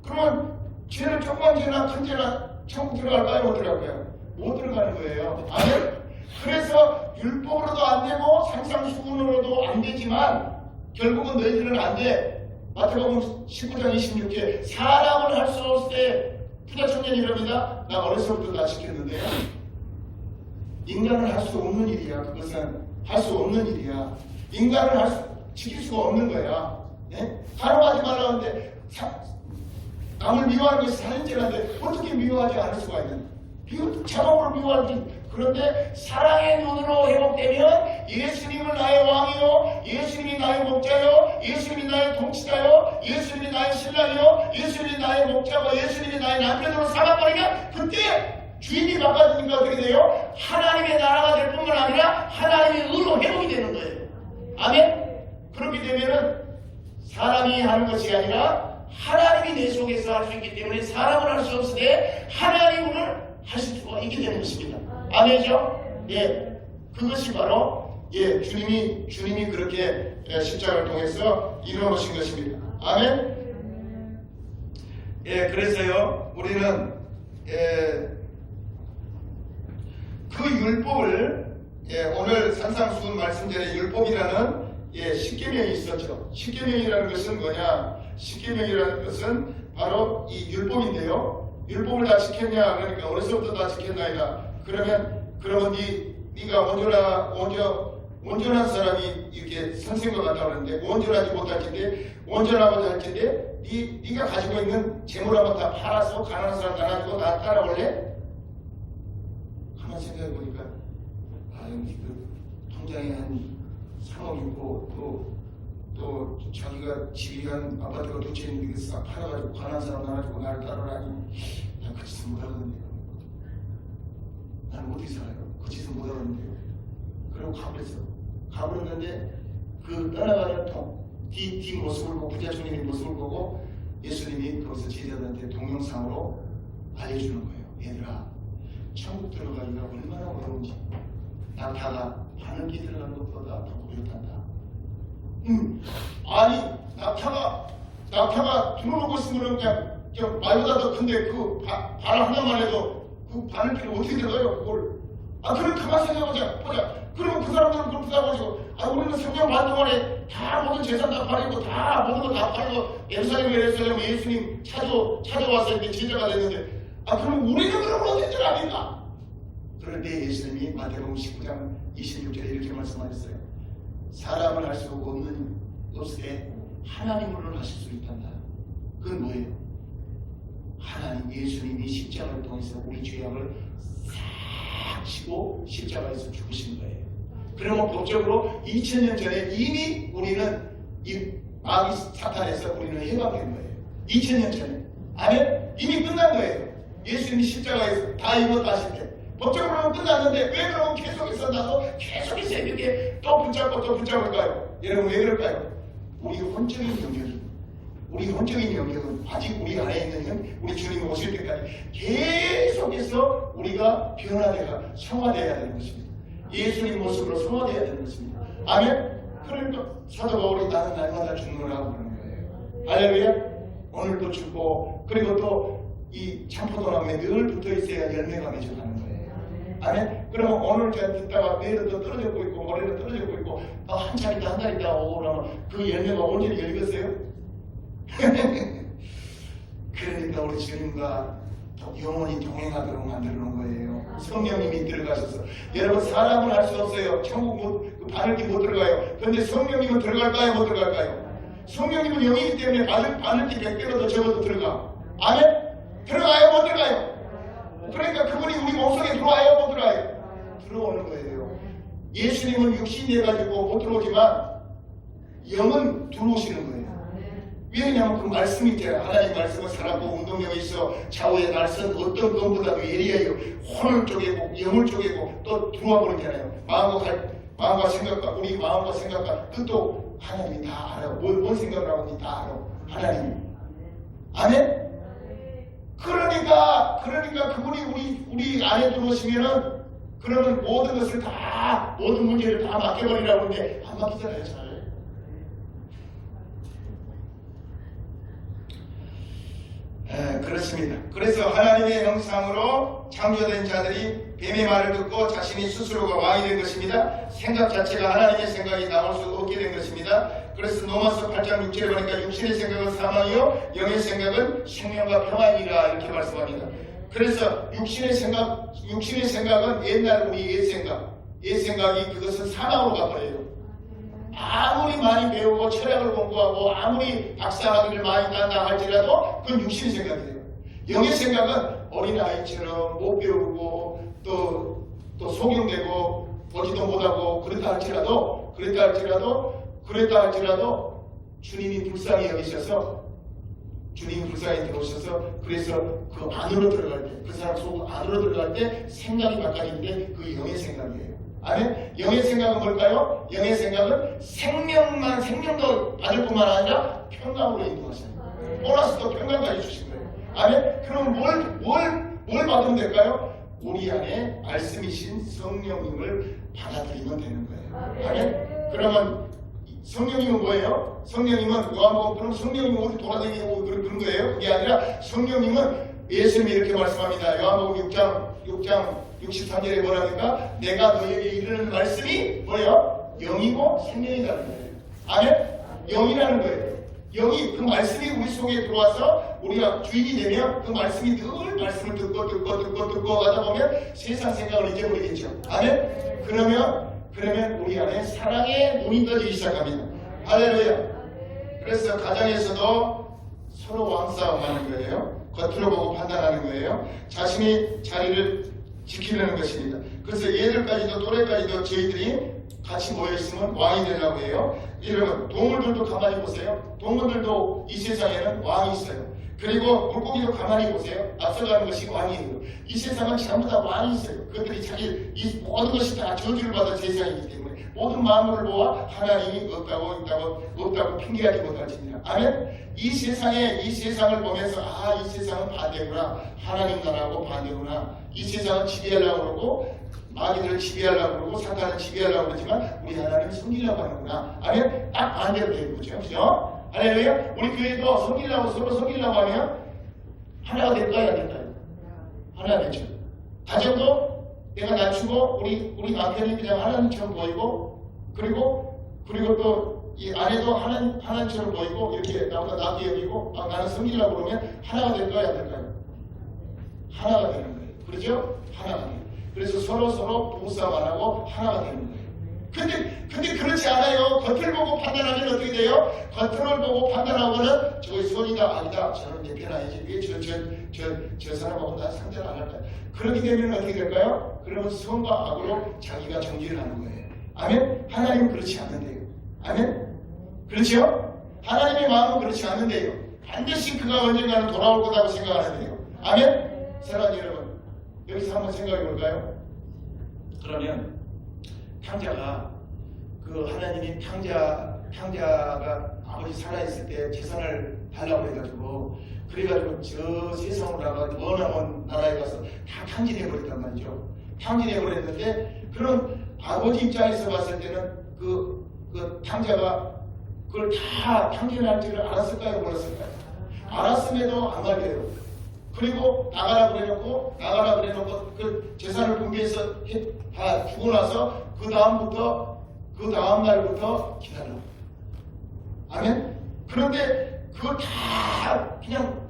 그러면 죄는 조그만 죄나 큰 죄나 천국 들어갈까요? 못 들어갈까요? 못 들어가는 거예요. 아멘? 그래서 율법으로도 안 되고 산상수훈으로도 안 되지만 결국은 너희들은 안 돼. 마태복음 19장 26절 사람을 할 수 없을 때 부자청년이랍니다. 나 어렸을 때부터 다 지켰는데요. 인간은 할 수 없는 일이야. 그것은 할 수 없는 일이야. 인간은 지킬 수가 없는 거야. 예? 간음하지 말라는데 남을 미워하는 것이 살인죄라는데 어떻게 미워하지 않을 수가 있는? 자동으로 미워하지. 그런데 사랑의 눈으로 회복되면 예수님은 나의 왕이요, 예수님이 나의 목자요, 예수님이 나의 통치자요, 예수님이 나의 신랑이요, 예수님이 나의 목자고 예수님이 나의 남편으로 삼아버리면 그때 주인이 바꿔주니까 어떻게 돼요? 하나님의 나라가 될 뿐만 아니라 하나님의 의로 회복이 되는 거예요. 아멘? 그렇게 되면은 사람이 하는 것이 아니라 하나님이 내 속에서 할 수 있기 때문에 사람은 할 수 없으되 하나님을 하실 수가 있게 되는 것입니다. 아멘이죠? 예, 그것이 바로 주님이 그렇게 십자가를 통해서 이루어놓으신 것입니다. 아멘. 예, 그래서요 우리는 그 율법을 오늘 산상수훈 말씀전에 율법이라는 십계명이 있었죠. 십계명이라는 것은 뭐냐? 십계명이라는 것은 바로 이 율법인데요. 율법을 다 지켰냐? 그러니까 어려서부터 다 지켰나이다. 그러면 네가 온전한 사람이 이렇게 선생과 같다 그러는데 온전하지 못할 텐데 온전하고자 할 텐데 네가 가지고 있는 재물 한번 다 팔아서 가난한 사람 나눠주고 나 따라올래? 가만 생각해 보니까 여기 그 통장에 한 3억 있고 또 자기가 집이 한 아파트가 2채 있는데 싹 팔아가지고 가난한 사람 나눠주고 나를 따라오라니 난 그 짓은 못하거든요. 나는 어떻게 살아요? 그 짓은 못하거든요. 그리고 가버렸는데 그 떠나가는 뒤 모습을 보고 부자주님의 모습을 보고 예수님이 거기서 제자들한테 동영상으로 알려주는 거예요. 얘들아, 천국 들어가기가 얼마나 어려운지 낙타가 바늘기 들어가는 것보다 더 어렵단다. 아니 낙타가 들어오고 있으면 그냥 말보다 더 큰데 그 발 하나만 해도 그 바늘기를 어떻게 들어가요? 그걸 그럼 가만 생각해보자. 그러면 그 사람들은 그렇게 생각하고 우리는 성경 반 동안에 다 모든 재산 다 팔리고 다 모든 거 다 팔고 예루살렘 예수님 찾아왔을 때 제자가 됐는데 그럼 우리는 그런 건 어떤 줄 아닌가? 그런데 예수님이 마태복음 19장 26절에 이렇게 말씀하셨어요. 사람을 할 수 없으되 하나님으로는 하실 수 있단다. 그건 뭐예요? 하나님 예수님이 십자가를 통해서 우리 죄악을 싹 치고 십자가에서 죽으신 거예요. 그러면 법적으로 2000년 전에 이미 우리는 이 마귀 사탄에서 우리는 해방된 거예요. 2000년 전에. 아멘? 이미 끝난 거예요. 예수님이 십자가에서 다 이루었다실 때. 법적으로는 끝났는데 왜 그러면 계속해서 나서 계속해서 이렇게 또 붙잡을까요? 여러분 왜 그럴까요? 우리 혼적인 영역은 아직 우리 안에 있는 우리 주님이 오실 때까지 계속해서 우리가 변화되가 성화되어야 되는 것입니다. 예수님 모습으로 성화되어야 되는 것입니다. 아멘? 그러니까 사도 바울이 나는 날마다 죽노라고 그러는 거예요. 할렐루야? 오늘도 죽고 그리고 또 이 참포도나무에 늘 붙어 있어야 열매가 맺어가는 거예요. 아멘? 그러면 오늘 제가 듣다가 내일은 또 떨어졌고 있고 모레는 떨어졌고 있고 또 한참 있다 한 달 있다 오고 그러면 그 열매가 온전히 열렸어요? 그러니까 우리 주님과 영원히 동행하도록 만들어 놓은 거예요. 성령님이 들어가셔서 여러분 사람은 할 수 없어요. 천국 바늘길 못 들어가요. 그런데 성령님은 들어갈까요? 못 들어갈까요? 성령님은 영이기 때문에 바늘길 100개로도 적어도 들어가. 아멘? 들어가요? 못 들어가요? 그러니까 그분이 우리 몸속에 들어와요? 못 들어와요? 들어오는 거예요. 예수님은 육신이 돼가지고 못 들어오지만 영은 들어오시는 거예요. 왜냐하면 그 말씀이 있잖아요. 하나님 말씀은 살았고 운동력이 있어 좌우의 날선 어떤 것보다도 예리해요. 혼을 쪼개고 영을 쪼개고 또 들어와 버리잖아요. 마음과 생각과 우리 마음과 생각과 뜻도 하나님이 다 알아. 뭔 생각을 하고 있는지 다 알아. 하나님이. 아멘? 그러니까 그분이 우리 안에 들어오시면은 그러면 모든 것을 다 모든 문제를 다 맡겨버리라고 하는데 안 맡기잖아요. 잘. 그렇습니다. 그래서 하나님의 형상으로 창조된 자들이 뱀의 말을 듣고 자신이 스스로가 왕이 된 것입니다. 생각 자체가 하나님의 생각이 나올 수 없게 된 것입니다. 그래서 로마서 8장 6절에 보니까 육신의 생각은 사망이요 영의 생각은 생명과 평안이라 이렇게 말씀합니다. 그래서 육신의 생각은 옛날 우리 옛생각이 그것은 사망으로 가버려요. 아무리 많이 배우고 철학을 공부하고 아무리 박사학위를 많이 딴다 할지라도 그건 육신의 생각이에요. 영의 생각은 어린아이처럼 못 배우고 또 속용되고 보지도 못하고 그랬다 할지라도 주님이 불쌍히 여기셔서 주님이 불쌍히 들어오셔서 그래서 그 안으로 들어갈 때 그 사람 속 안으로 들어갈 때 생각이 바꿔지는데 그 영의 생각이에요. 아멘? 영의 생각은 뭘까요? 영의 생각은 생명도 받을 뿐만 아니라 평강으로 인도하셔요. 보너스도 평강까지 주신 거예요. 아멘? 그럼 뭘 받으면 될까요? 우리 안에 말씀이신 성령님을 받아들이면 되는 거예요. 아멘? 그러면 성령님은 뭐예요? 성령님은 요한복음 성령님은 어디 돌아다니고 그런 거예요? 그게 아니라 성령님은 예수님이 이렇게 말씀합니다. 요한복음 6장 63절에 뭐랍니까? 내가 너에게 이르는 말씀이 뭐예요? 영이고 생명이라는 거예요. 아멘? 영이라는 거예요. 영이, 그 말씀이 우리 속에 들어와서 우리가 주인이 되면 그 말씀이 늘 말씀을 듣고 하다 보면 세상 생각을 잊어버리겠죠. 아멘? 그러면 우리 안에 사랑의 눈이 떠지기 시작합니다. 할렐루야. 그래서 가정에서도 서로 왕싸움하는 거예요. 겉으로 보고 판단하는 거예요. 자신이 자리를 지키려는 것입니다. 그래서 얘들까지도 또래까지도 저희들이 같이 모여있으면 왕이 되려고 해요. 여러분, 동물들도 가만히 보세요. 동물들도 이 세상에는 왕이 있어요. 그리고 물고기도 가만히 보세요. 앞서가는 것이 왕이에요. 이 세상은 전부 다 왕이 있어요. 그들이 자기 이 모든 것이 다 저주를 받은 세상이기 때문에 모든 만물을 보아 하나님이 없다고 핑계하지 못할지니라. 아멘. 이 세상을 보면서 이 세상은 반대구나. 하나님 나라하고 반대구나. 이 세상은 지배하려고 그러고 마귀들을 지배하려고 그러고 사탄을 지배하려고 그러지만 우리 하나님 섬기려고 하는구나. 아멘. 딱 반대로 되는 거죠. 그죠? 할렐루야. 우리 교회도 서로 섬기려고 하면 하나가 될까요? 안 될까요? 하나가 되죠. 가정도 내가 낮추고 우리 남편이 그냥 하나님처럼 보이고 그리고 또 이 아내도 하나님처럼 보이고 이렇게 나보다 낫게 여기고 나는 섬기려고 그러면 하나가 될까요? 안 될까요? 하나가 되는 거예요. 그렇죠? 하나가 돼요. 그래서 서로 부부싸움 안 하고 하나가 되는 거예요. 근데 그렇지 않아요. 겉을 보고 판단하면 어떻게 돼요? 겉을 보고 판단하고는 저기 손이다 아니다. 저는 내 편 아니지. 왜 저 사람하고 나 상대를 안 할까요? 그렇게 되면 어떻게 될까요? 그러면 선과 악으로 자기가 정죄를 하는 거예요. 아멘? 하나님은 그렇지 않는데요. 아멘? 그렇죠? 하나님의 마음은 그렇지 않는데요. 반드시 그가 언젠가는 돌아올 거라고 생각하는데요. 아멘? 사랑하는 여러분, 여기서 한번 생각해 볼까요? 그러면 탕자가 하나님이 탕자가 아버지 살아있을 때 재산을 달라고 해가지고 그래가지고 저 세상으로 나가 먼 나라에 가서 다 탕진해버렸단 말이죠. 탕진해버렸는데 그럼 아버지 입장에서 봤을 때는 그 탕자가 그걸 다 탕진할 줄을 알았을까요? 몰랐을까요? 알았음에도 안 가게요. 그리고 나가라 그래놓고 그 재산을 분배해서 다 주고 나서 그 다음 날부터 기다려. 아멘? 그런데 그거 다 그냥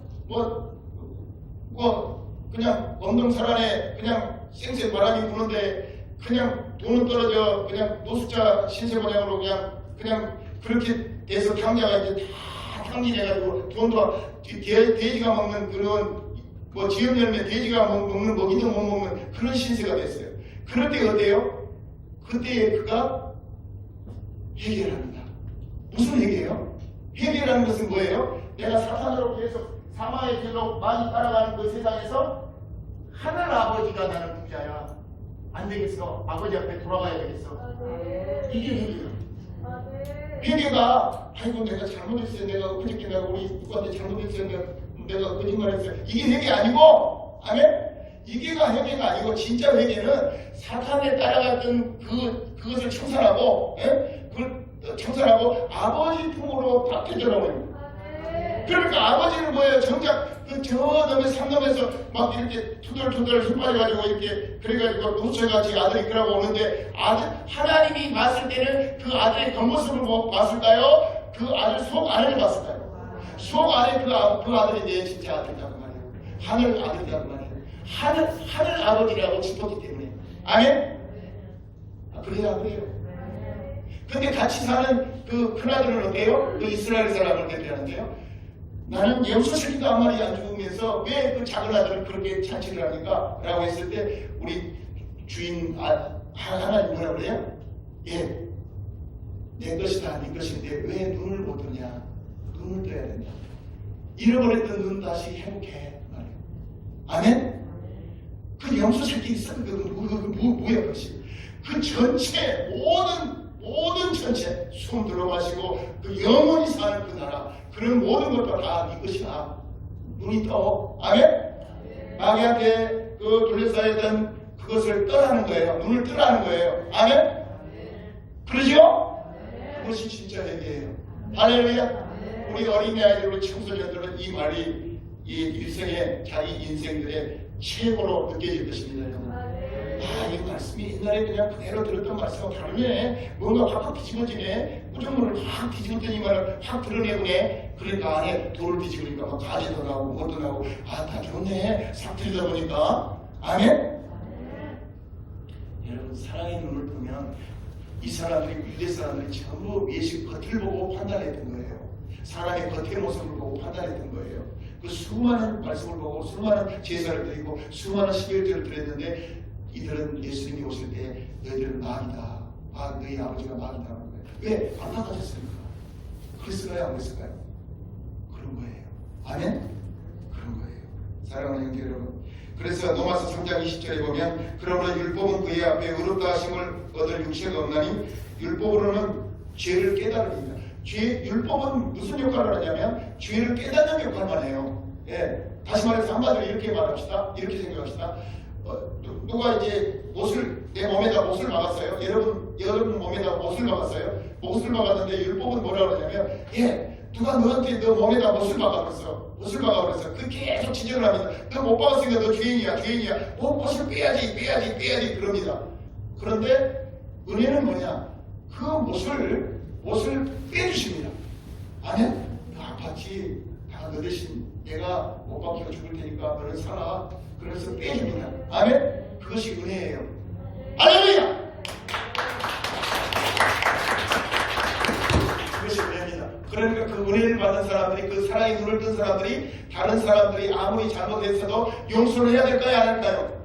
그냥 엄동설안에 그냥 생생 바람이 부는데 그냥 돈은 떨어져 그냥 노숙자 신세 모양으로 그냥 그렇게 돼서 탕자가 이제 다 탕진해가지고 돈도 돼지가 먹는 그런 지연 열매 돼지가 먹는 먹이도 못 먹는 그런 신세가 됐어요. 그럴 때 어때요? 그때에 그가 회개합니다. 무슨 회개예요? 회개라는 것은 뭐예요? 내가 사탄으로 계속 사망의 길로 많이 따라가는 그 세상에서 하늘 아버지가 나는 부자야. 안 되겠어. 아버지 앞에 돌아가야 되겠어. 이게 회개예요. 회개가 아이고 내가 잘못했어요. 내가 엊그저께 내가 우리 누구한테 잘못했어요. 내가 거짓말했어요. 이게 회개 아니고 아멘? 이게가 회개가 아니고 진짜 회개는 사탄에 따라갔던 그것을 청산하고 그걸 청산하고 아버지 품으로 딱 되돌아오는. 그러니까 아버지는 뭐예요? 정작 저 놈의 상놈에서 막 이렇게 투덜투덜 힘 빠져가지고 이렇게 그래가지고 노처같이 아들이 이끌어고 오는데 하나님이 봤을 때는 그 아들의 겉모습을 봤을까요? 그 아들 속 안을 봤을까요? 속 안에 그 아들이 내 진짜 아들이라고 말이에요. 하늘 아들이라고 말이에요. 하늘 아버지라고 짚었기 때문에. 아멘? 그래요. 근데 같이 사는 그 큰아들은 어때요? 그 이스라엘 사람을 대표하는데요. 나는 염소새끼도 한 마리 안 죽으면서 왜 그 작은 아들을 그렇게 잔치를 합니까? 라고 했을 때 우리 주인 하나님 뭐라 그래요? 예, 내 것이다 네 것인데 왜 눈을 못 뜨냐? 눈을 떠야 된다. 잃어버렸던 눈 다시 회복해 말이에요. 아멘? 그 염소새끼 있어. 뭐야 그것이? 그 전체 모든 전체 숨 들어마시고 그 영원히 사는 그 나라 그런 모든 것도 다 네 것이다. 눈이 떠. 아멘? 마귀한테 그 둘러싸였던 그것을 떠나는 거예요. 눈을 뜨라는 거예요. 아멘? 그러죠? 그것이 진짜 회개예요. 할렐루야. 우리 어린아이들, 우리 청소년들은 이 말이 이 일생의 자기 인생들의 최고로 느껴질 것입니다. 여러분. 이 말씀이 옛날에 그냥 그대로 들었던 말씀과 다르네. 뭔가 확 뒤집어지네. 구정문을 확 뒤집었더니 말을 확 드러내보네. 그러니까 안에 돌을 뒤집으니까 막 가지도 나오고 뭐도 나오고 다 좋네. 싹 들이다 보니까. 아멘? 여러분, 사랑의 눈을 보면 이 사람들이, 유대 사람들이 전부 예수 겉을 보고 판단했던 거예요. 사람의 겉의 모습을 보고 판단했던 거예요. 그 수많은 말씀을 보고 수많은 제사를 드리고 수많은 십일제를 드렸는데 이들은 예수님이 오실 때 너희들은 마귀다. 너희 아버지가 마귀다. 왜? 안 나가셨습니까? 그랬을까요? 안 그랬을까요? 그런 거예요. 아멘? 그런 거예요. 사랑하는 형제 여러분. 그래서 로마서 3장 20절에 보면 그러므로 율법은 그의 앞에 의롭다 하심을 얻을 육체가 없나니 율법으로는 죄를 깨달으리라. 율법은 무슨 역할을 하냐면 죄를 깨닫는 역할만 해요. 예. 다시 말해서 한마디로 이렇게 말합시다. 이렇게 생각합시다. 누가 이제 내 몸에다 못을 박았어요. 여러분 몸에다 못을 박았어요. 못을 박았는데 율법은 뭐라 그러냐면 누가 너한테 너 몸에다 못을 박아버렸어. 못을 박아버렸어. 그 계속 지적을 합니다. 너 못 박았으니까 너 죄인이야. 못을 빼야지 그럽니다. 그런데 은혜는 뭐냐? 그 못을 빼주십니다. 아멘? 아파치 다 너 대신 내가 못 박히고 죽을 테니까 너는 살아. 그래서 빼줍니다. 아멘? 그것이 은혜예요. 할렐루야! 그것이 은혜입니다. 그러니까 그 은혜를 받은 사람들이, 그 사랑의 눈을 뜬 사람들이 다른 사람들이 아무리 잘못했어도 용서를 해야 될까요? 안 할까요?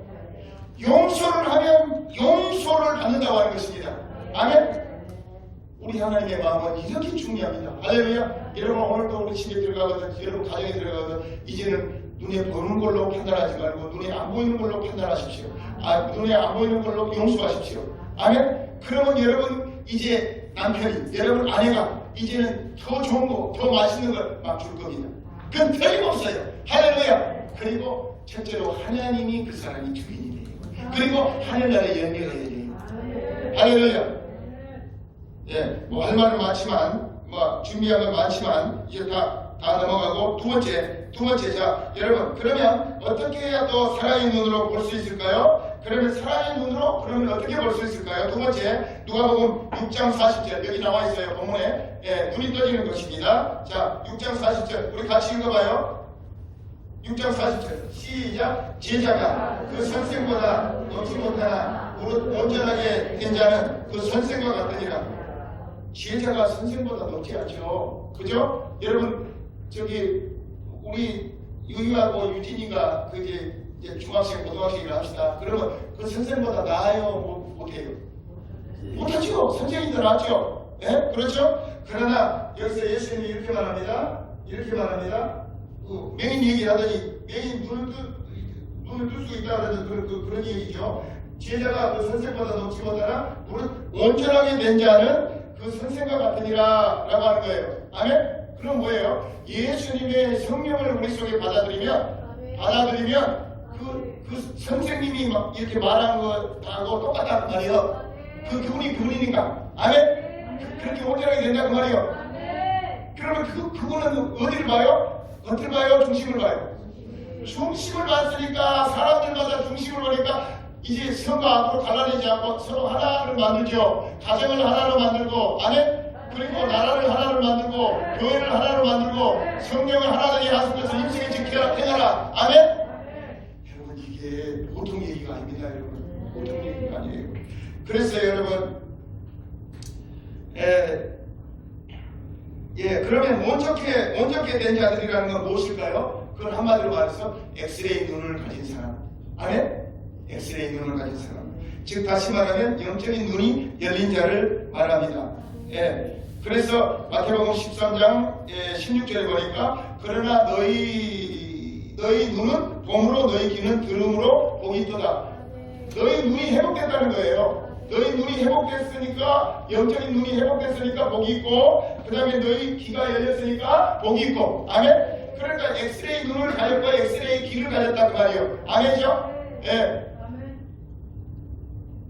용서를 하면 용서를 받는다고 하는 것입니다. 아멘? 우리 하나님의 마음은 이렇게 중요합니다. 할렐루야! 여러분, 오늘도 우리 집에 들어가거든, 여러분 가정에 들어가거든, 이제는 눈에 보는 걸로 판단하지 말고 눈에 안 보이는 걸로 판단하십시오. 눈에 안 보이는 걸로 용서하십시오. 아멘? 그러면 여러분, 이제 남편이, 여러분 아내가 이제는 더 좋은 거, 더 맛있는 걸 막 줄 겁니다. 그건 틀림없어요. 할렐루야! 그리고 첫째로 하나님이 그 사람이 주인이 돼요. 그리고 하늘나라의 열매가 열려요. 할렐루야! 뭐 할 말은 많지만, 준비한 건 많지만, 이제 다 넘어가고, 두 번째, 자, 여러분, 그러면 어떻게 해야 또 사랑의 눈으로 볼 수 있을까요? 그러면 사랑의 눈으로, 그러면 어떻게 볼 수 있을까요? 두 번째, 누가복음 6장 40절, 여기 나와 있어요, 본문에. 눈이 떠지는 것입니다. 자, 6장 40절, 우리 같이 읽어봐요. 6장 40절, 시작. 제자가 그 선생보다 넘지 못하나 온전하게 된 자는 그 선생과 같으니라. 제자가 선생보다 높지 않죠. 그죠? 여러분, 우리 유유하고 유진이가 이제 중학생, 고등학생이라 합시다. 그러면 그 선생보다 나아요? 못해요? 못하죠. 선생님도 낫죠. 예? 그렇죠? 그러나 여기서 예수님이 이렇게 말합니다. 맹인 얘기를 하더니 맹인 눈을 뜰 수 있다는 그런 얘기죠. 제자가 그 선생보다 높지 못하나 온전하게 된 자는 그 선생과 같으니라 라고 하는 거예요. 아멘? 그럼 뭐예요? 예수님의 성령을 우리 속에 받아들이면 그 선생님이 막 이렇게 말하는 것하고 똑같다는 말이에요. 그 그분이니까. 아멘? 그렇게 온전하게 된다고 말이에요. 그러면 그분은 어디를 봐요? 겉을 봐요? 중심을 봐요? 중심을 봤으니까 사람들마다 중심을 보니까 이제 성과 앞으로 갈라내지 않고 서로 하나를 만들죠. 가정을 하나로 만들고, 아멘? 그리고 나라를 하나로 만들고, 교회를 하나로 만들고, 성령을 하나되게 하시면서 인생을 지켜라, 행하라. 아멘? 여러분, 이게 보통 얘기가 아닙니다, 여러분. 보통 얘기가 아니에요. 그래서 여러분, 그러면 온전케 된 자들이라는 건 무엇일까요? 그건 한마디로 말해서 엑스레이 눈을 가진 사람. 아멘? 엑스레이 눈을 가진 사람. 즉 다시 말하면 영적인 눈이 열린 자를 말합니다. 그래서 마태복음 13장 16절에 보니까 그러나 너희 눈은 봄으로 너희 귀는 들음으로 복이 있도다. 너희 눈이 회복됐다는 거예요. 너희 눈이 회복됐으니까, 영적인 눈이 회복됐으니까 복이 있고, 그 다음에 너희 귀가 열렸으니까 복이 있고. 아멘? 그러니까 엑스레이 눈을 가졌고 엑스레이 귀를 가졌다 그 말이에요. 아멘이죠?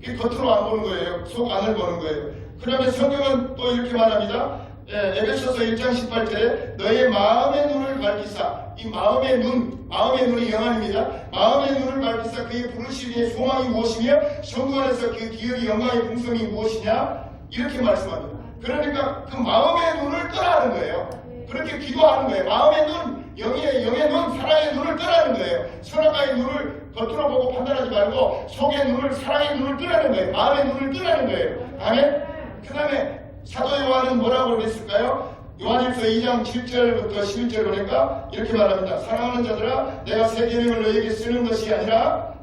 그게 겉으로 안 보는 거예요. 속 안을 보는 거예요. 그 다음에 성경은 또 이렇게 말합니다. 에베소서 1장 18절에 너의 마음의 눈을 밝히사, 이 마음의 눈이 영안입니다. 마음의 눈을 밝히사 그의 부르심의 소망이 무엇이며 성도 안에서 그 기업이 영광의 풍성이 무엇이냐 이렇게 말씀합니다. 그러니까 그 마음의 눈을 떠나는 거예요. 그렇게 기도하는 거예요. 마음의 눈, 영의 눈, 사랑의 눈을 떠나는 거예요. 선악과의 눈을 겉으로 보고 판단하지 말고 속의 눈을, 사랑의 눈을 떠나는 거예요. 마음의 눈을 떠나는 거예요. 아멘? 그 다음에 사도 요한은 뭐라고 그랬을까요? 요한일서 2장 7절부터 11절 보니까 이렇게 말합니다. 사랑하는 자들아, 내가 새 계명을 너희에게 쓰는 것이 아니라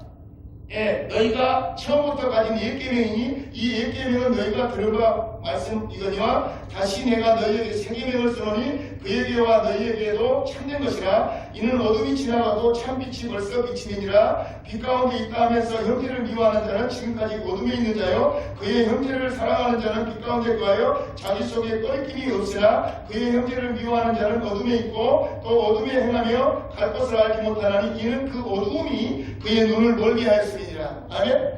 너희가 처음부터 가진 옛 계명이니 이 옛 계명은 너희가 들은 바 말씀이거니와 다시 내가 너희에게 새 계명을 쓰노니 그에게와 너희에게도 참된 것이라. 이는 어둠이 지나가도 참빛이 벌써 비치니라. 빛 가운데 있다 하면서 형제를 미워하는 자는 지금까지 어둠에 있는 자요 그의 형제를 사랑하는 자는 빛 가운데 거하여 자기 속에 꺼리낌이 없으나 그의 형제를 미워하는 자는 어둠에 있고 또 어둠에 행하며 갈 것을 알지 못하나니 이는 그 어둠이 그의 눈을 멀게 하였음이니라. 아멘?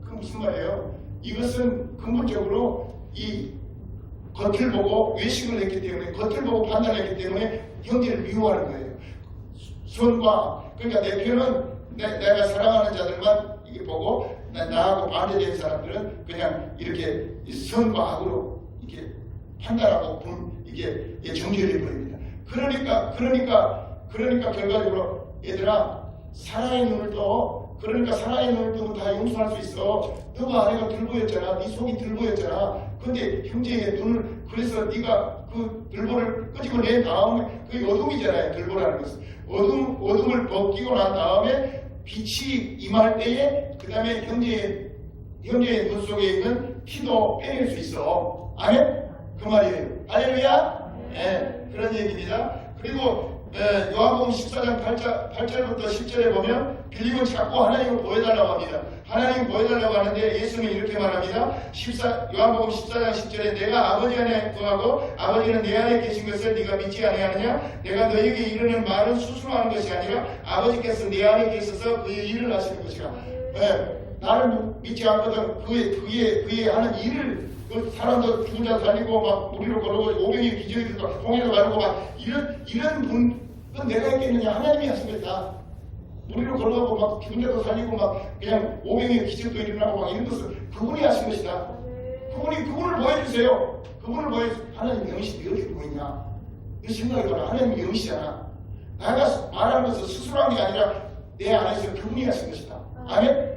그 무슨 말이에요? 이것은 근본적으로 이 겉을 보고 외식을 했기 때문에, 겉을 보고 판단했기 때문에 형제를 미워하는 거예요. 선과, 그러니까 내 편은 내가 사랑하는 자들만 이게 보고 나하고 반대된 사람들은 그냥 이렇게 선과 악으로 이렇게 판단하고 이게 정죄를 해버립니다. 그러니까 결과적으로 얘들아 사랑의 눈을 떠. 그러니까 사랑의 눈을 뜨면 다 용서할 수 있어. 너가 아내가 들보였잖아. 네 속이 들보였잖아. 근데 형제의 눈을, 그래서 네가 그 들보를 끄집어 낸 다음에 그게 어둠이잖아요. 들보라는 것은 어둠을 벗기고 난 다음에 빛이 임할 때에 그 다음에 형제의 눈 속에 있는 피도 빼낼 수 있어. 아멘? 그 말이에요. 할렐루야? 네, 그런 얘기입니다. 그리고 요한복음 14장 8절부터 10절에 보면 빌립은 자꾸 하나님을 보여달라고 합니다. 하나님을 보여달라고 하는데 예수는 이렇게 말합니다. 요한복음 14장 10절에 내가 아버지 안에 거하고 아버지는 내 안에 계신 것을 네가 믿지 아니하느냐? 내가 너에게 이르는 말은 스스로하는 것이 아니라 아버지께서 내 안에 계셔서 그의 일을 하시는 것이라. 나를 믿지 않거든 그의 하는 일을, 그 사람도 죽은 자 살리고 막 무리로 걸어오고 오병이 기적이 들고 동해로 가르고 막 이런 분은 내가 했겠느냐? 하나님이 하신 것이다. 무리로 걸어가고 막 죽은 자도 살리고 막 그냥 오병이 기적도 일어나고 막 이런 것을 그분이 하신 것이다. 그분을 보여주세요. 그분을 보여주세요. 하나님 영이신데 어떻게 보이냐? 이 생각해봐라. 하나님 영이시잖아. 내가 말하는 것은 스스로 한 게 아니라 내 안에서 그분이 하신 것이다. 아멘?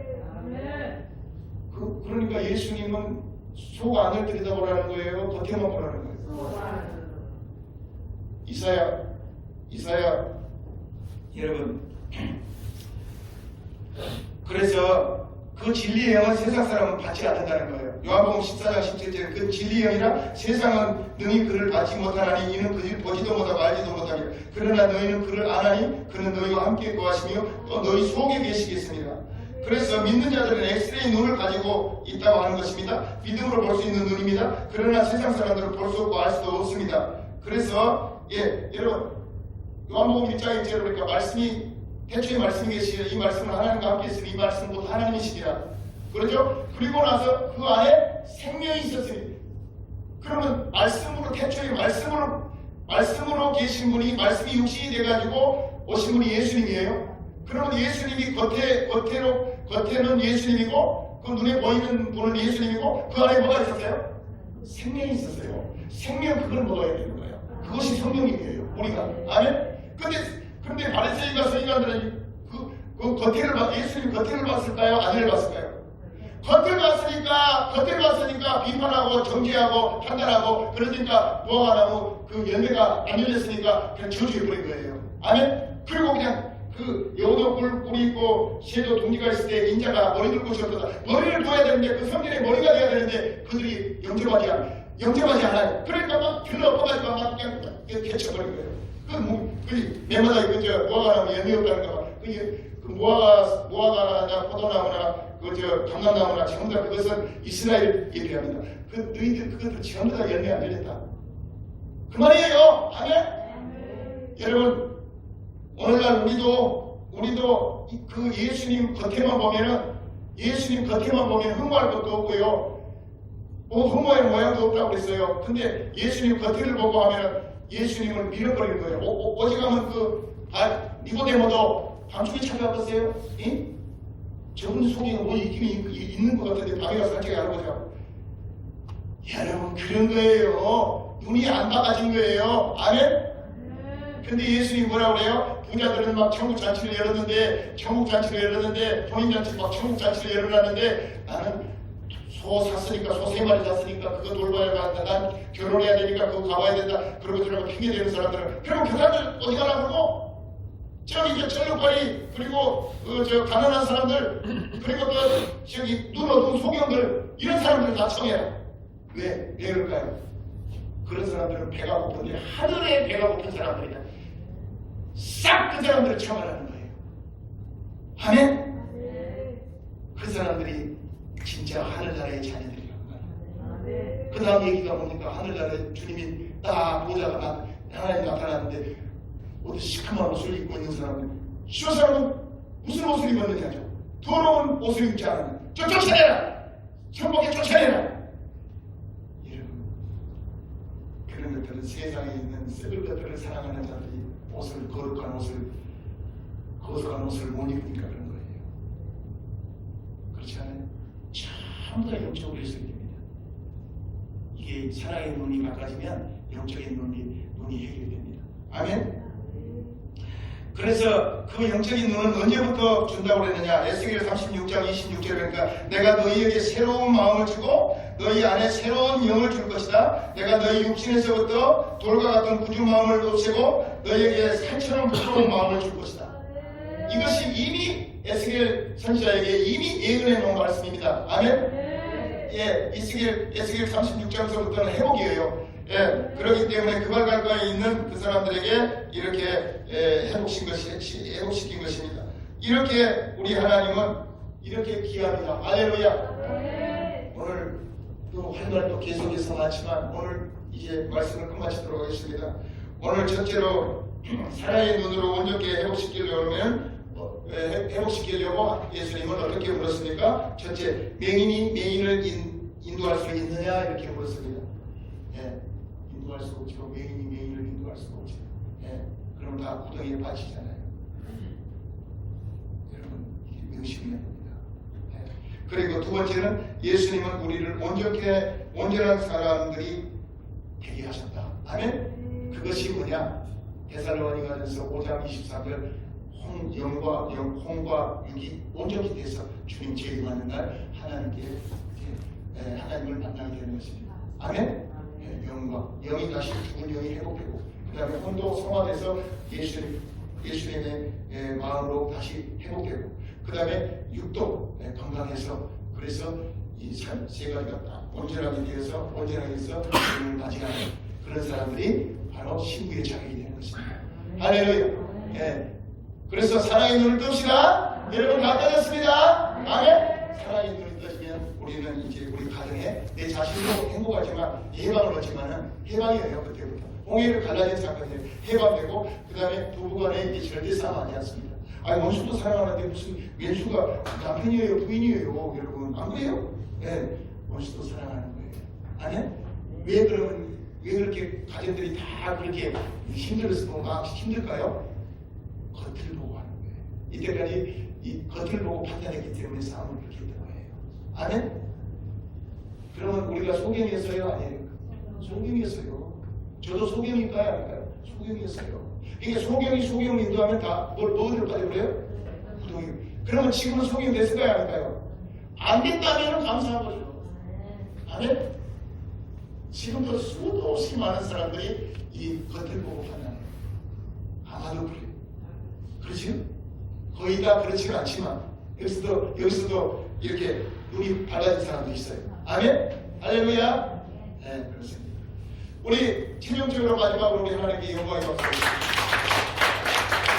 그러니까 예수님은 속 안을 들여다보라는 거예요? 겉에만 보라는 거예요? 이사야 여러분, 그래서 그 진리의 영은 세상 사람은 받지 않는다는 거예요. 요한복음 14장 17절에 그 진리의 영이라 세상은 능히 그를 받지 못하나니 이는 그를 보지도 못하고 알지도 못하며 그러나 너희는 그를 아나니 그는 너희와 함께 거하시며 또 너희 속에 계시겠습니다. 그래서 믿는 자들은 엑스레이 눈을 가지고 있다고 하는 것입니다. 믿음으로 볼 수 있는 눈입니다. 그러나 세상 사람들은 볼 수 없고 알 수도 없습니다. 그래서 여러분 요한복음 1장 1절에 보니까 말씀이 태초에 말씀이 계시라. 이 말씀은 하나님과 함께 있으니 이 말씀은 곧 하나님이시니라. 그렇죠? 그리고 나서 그 안에 생명이 있었으니, 그러면 말씀으로, 태초에 말씀으로 계신 분이, 말씀이 육신이 돼가지고 오신 분이 예수님이에요. 그러면 예수님이 겉에는 예수님이고 그 눈에 보이는 분은 예수님이고 그 안에 뭐가 있었어요? 생명이 있었어요. 생명, 그걸 먹어야 되는 거예요. 그것이 성령님이에요, 우리가. 아멘? 근데 바리새인과 서기관들은 예수님 겉을 봤을까요? 안을 봤을까요? 겉을 봤으니까 비판하고 정죄하고 판단하고, 그러니까 무화과 나무 그 열매가 안 열렸으니까 그냥 저주해버린 거예요. 아멘? 그리고 그냥 그 여우도 뿔이 있고 새도 둥지가 있을 때 인자가 머리를 꽂혔다. 머리를 둬야 되는데, 그 성전에 머리가 돼야 되는데 그들이 영접하지 않아요. 그러니까 막 들러엎어가지고 막 그냥 개쳐버린 거예요. 그 매마다 무화과 나무 열매 없다는 거 봐. 그 무화과나 포도나무나 감람나무나 전부 다 그것은 이스라엘 얘기합니다. 너희들 그것도 전부 다 열매 안 열렸다. 그 말이에요. 아멘? 여러분, 오늘날 우리도 그 예수님 겉에만 보면 흠모할 것도 없고요. 부모의 모양도 없다고 그랬어요. 근데 예수님 겉을 보고 하면 예수님을 밀어버리는 거예요. 오직하면 니고데모도 밤중에 찾아왔겠어요? 저분 속에 뭐 있는 것 같은데 밤에 가서 살짝 알아보자. 여러분 그런 거예요. 눈이 안 밝아진 거예요. 아멘? 근데 예수님이 뭐라고 그래요? 부자들은 막 천국 잔치를 열었는데 본인 잔치 막 천국 잔치를 열어놨는데 나는 소 샀으니까 소 3마리 샀으니까 그거 돌봐야 간다. 난 결혼해야 되니까 그거 가봐야 된다. 그러고 들어가 핑계대는 사람들은 결국 그 사람들 어디 가나 그러고 저기 철쭉파리 그리고 저 가난한 사람들 그리고 또 저기 눈 어두운 소경들 이런 사람들 다 청해라. 왜 그럴까요? 그런 사람들은 배가 고픈데 하늘에 배가 고픈 사람들이다. 싹 그 사람들을 청하라는 거예요. 아멘? 그 사람들이 진짜 하늘나라의 자녀들이라고 말이에요. 그 다음 얘기가 뭡니까? 하늘나라에 주님이 딱 보자가 하나님 나타났는데 어디 시커먼 옷을 입고 있는 사람들 저 사람은 무슨 옷을 입었느냐죠. 더러운 옷을 입지 않으면 저 쫓아내라! 천국에 쫓아내라! 여러분 그런 것들은 세상에 있는 썩을 것들을 사랑하는 자들이 거룩한 옷을 못 입으니까 그런 거예요. 그렇지 않아요? 전부 다 영적으로 있어야 됩니다. 이게 사랑의 눈이 바꿔지면 영적인 눈이 해결됩니다. 아멘? 그래서 그 영적인 눈은 언제부터 준다고 그랬느냐? 에스겔 36장 26절 그러니까 내가 너희에게 새로운 마음을 주고 너희 안에 새로운 영을 줄 것이다. 내가 너희 육신에서부터 돌과 같은 굳은 마음을 없애고 너희에게 살처럼 부드러운 마음을 줄 것이다. 이것이 이미 에스겔 선지자에게 이미 예언해 놓은 말씀입니다. 아멘? 예, 에스겔 36장서부터는 회복이에요. 예, 그렇기 때문에 그 발가까이 있는 그 사람들에게 이렇게 회복시킨 것입니다. 이렇게 우리 하나님은 이렇게 귀합니다. 할렐루야. 오늘 또 할 말도 계속해서 많지만 오늘 이제 말씀을 끝마치도록 하겠습니다. 오늘 첫째로 사랑의 눈으로 온전케 회복시키려고 예수님은 어떻게 물었습니까? 첫째, 맹인이 맹인을 인도할 수 있느냐 이렇게 물었습니다. 예, 인도할 수 없죠. 맹인이 맹인을 인도할 수가 없죠. 예, 그럼 다 구덩이에 빠지잖아요. 여러분 이게 명심해야 됩니다. 예. 그리고 두 번째는 예수님은 우리를 온전한 사람들이 되게 하셨다. 아멘? 그것이 뭐냐? 데살로니가전서 5장 23절 홍과 육이 온전히 돼서 주님 재림하는 날 하나님을 만나게 되는 것입니다. 아멘? 영이 다시 죽은 영이 회복되고 그 다음에 혼도 성화돼서 예수님의 마음으로 다시 회복되고 그 다음에 육도 건강해서 그래서 이 세 가지가 딱 온전하게 되어서 주님을 맞이하는 그런 사람들이 바로 신부의 자격이 되는 것입니다. 할렐루야. 예. 그래서 사랑의 눈을 뜹시다. 여러분 다 떠졌습니다. 아멘. 사랑의 눈을 떠지면 우리는 이제 우리 가정에 내 자신도 행복하지만 해방을 얻지만은 해방이에요. 그때부터 홍해를 갈라진 사건이에요. 해방되고 그 다음에 부부간에 이제 절대 싸움하지 않습니다. 아니 원수도 사랑하는데 무슨 왼수가 남편이에요 부인이에요 여러분 안 그래요? 네, 원수도 사랑하는 거예요. 아멘. 왜 그렇게 가정들이 다 그렇게 힘들어서 막 힘들까요? 겉을 보고 하는 거예요. 이때까지 이 겉을 보고 판단했기 때문에 싸움을 그렇게 했던 거예요. 아멘? 그러면 우리가 소경이었어요? 아니에요? 소경이었어요. 저도 소경일까요? 아닐까요? 소경이었어요. 이게 소경을 인도하면 다 어디로 빠져버려요? 구덩이. 그러면 지금은 소경이 됐을까요? 아닐까요? 안 됐다면 감사한 거죠. 아멘? 지금도 수도 없이 많은 사람들이 이 겉을 보고 판단해요. 아마도 그래요. 그렇죠? 거의 다 그렇지는 않지만 여기서도 이렇게 눈이 밝아진 사람도 있어요. 아멘? 할렐루야? 네, 그렇습니다. 우리 최종적으로 마지막으로 우리 하나님께 영광이 받습니다.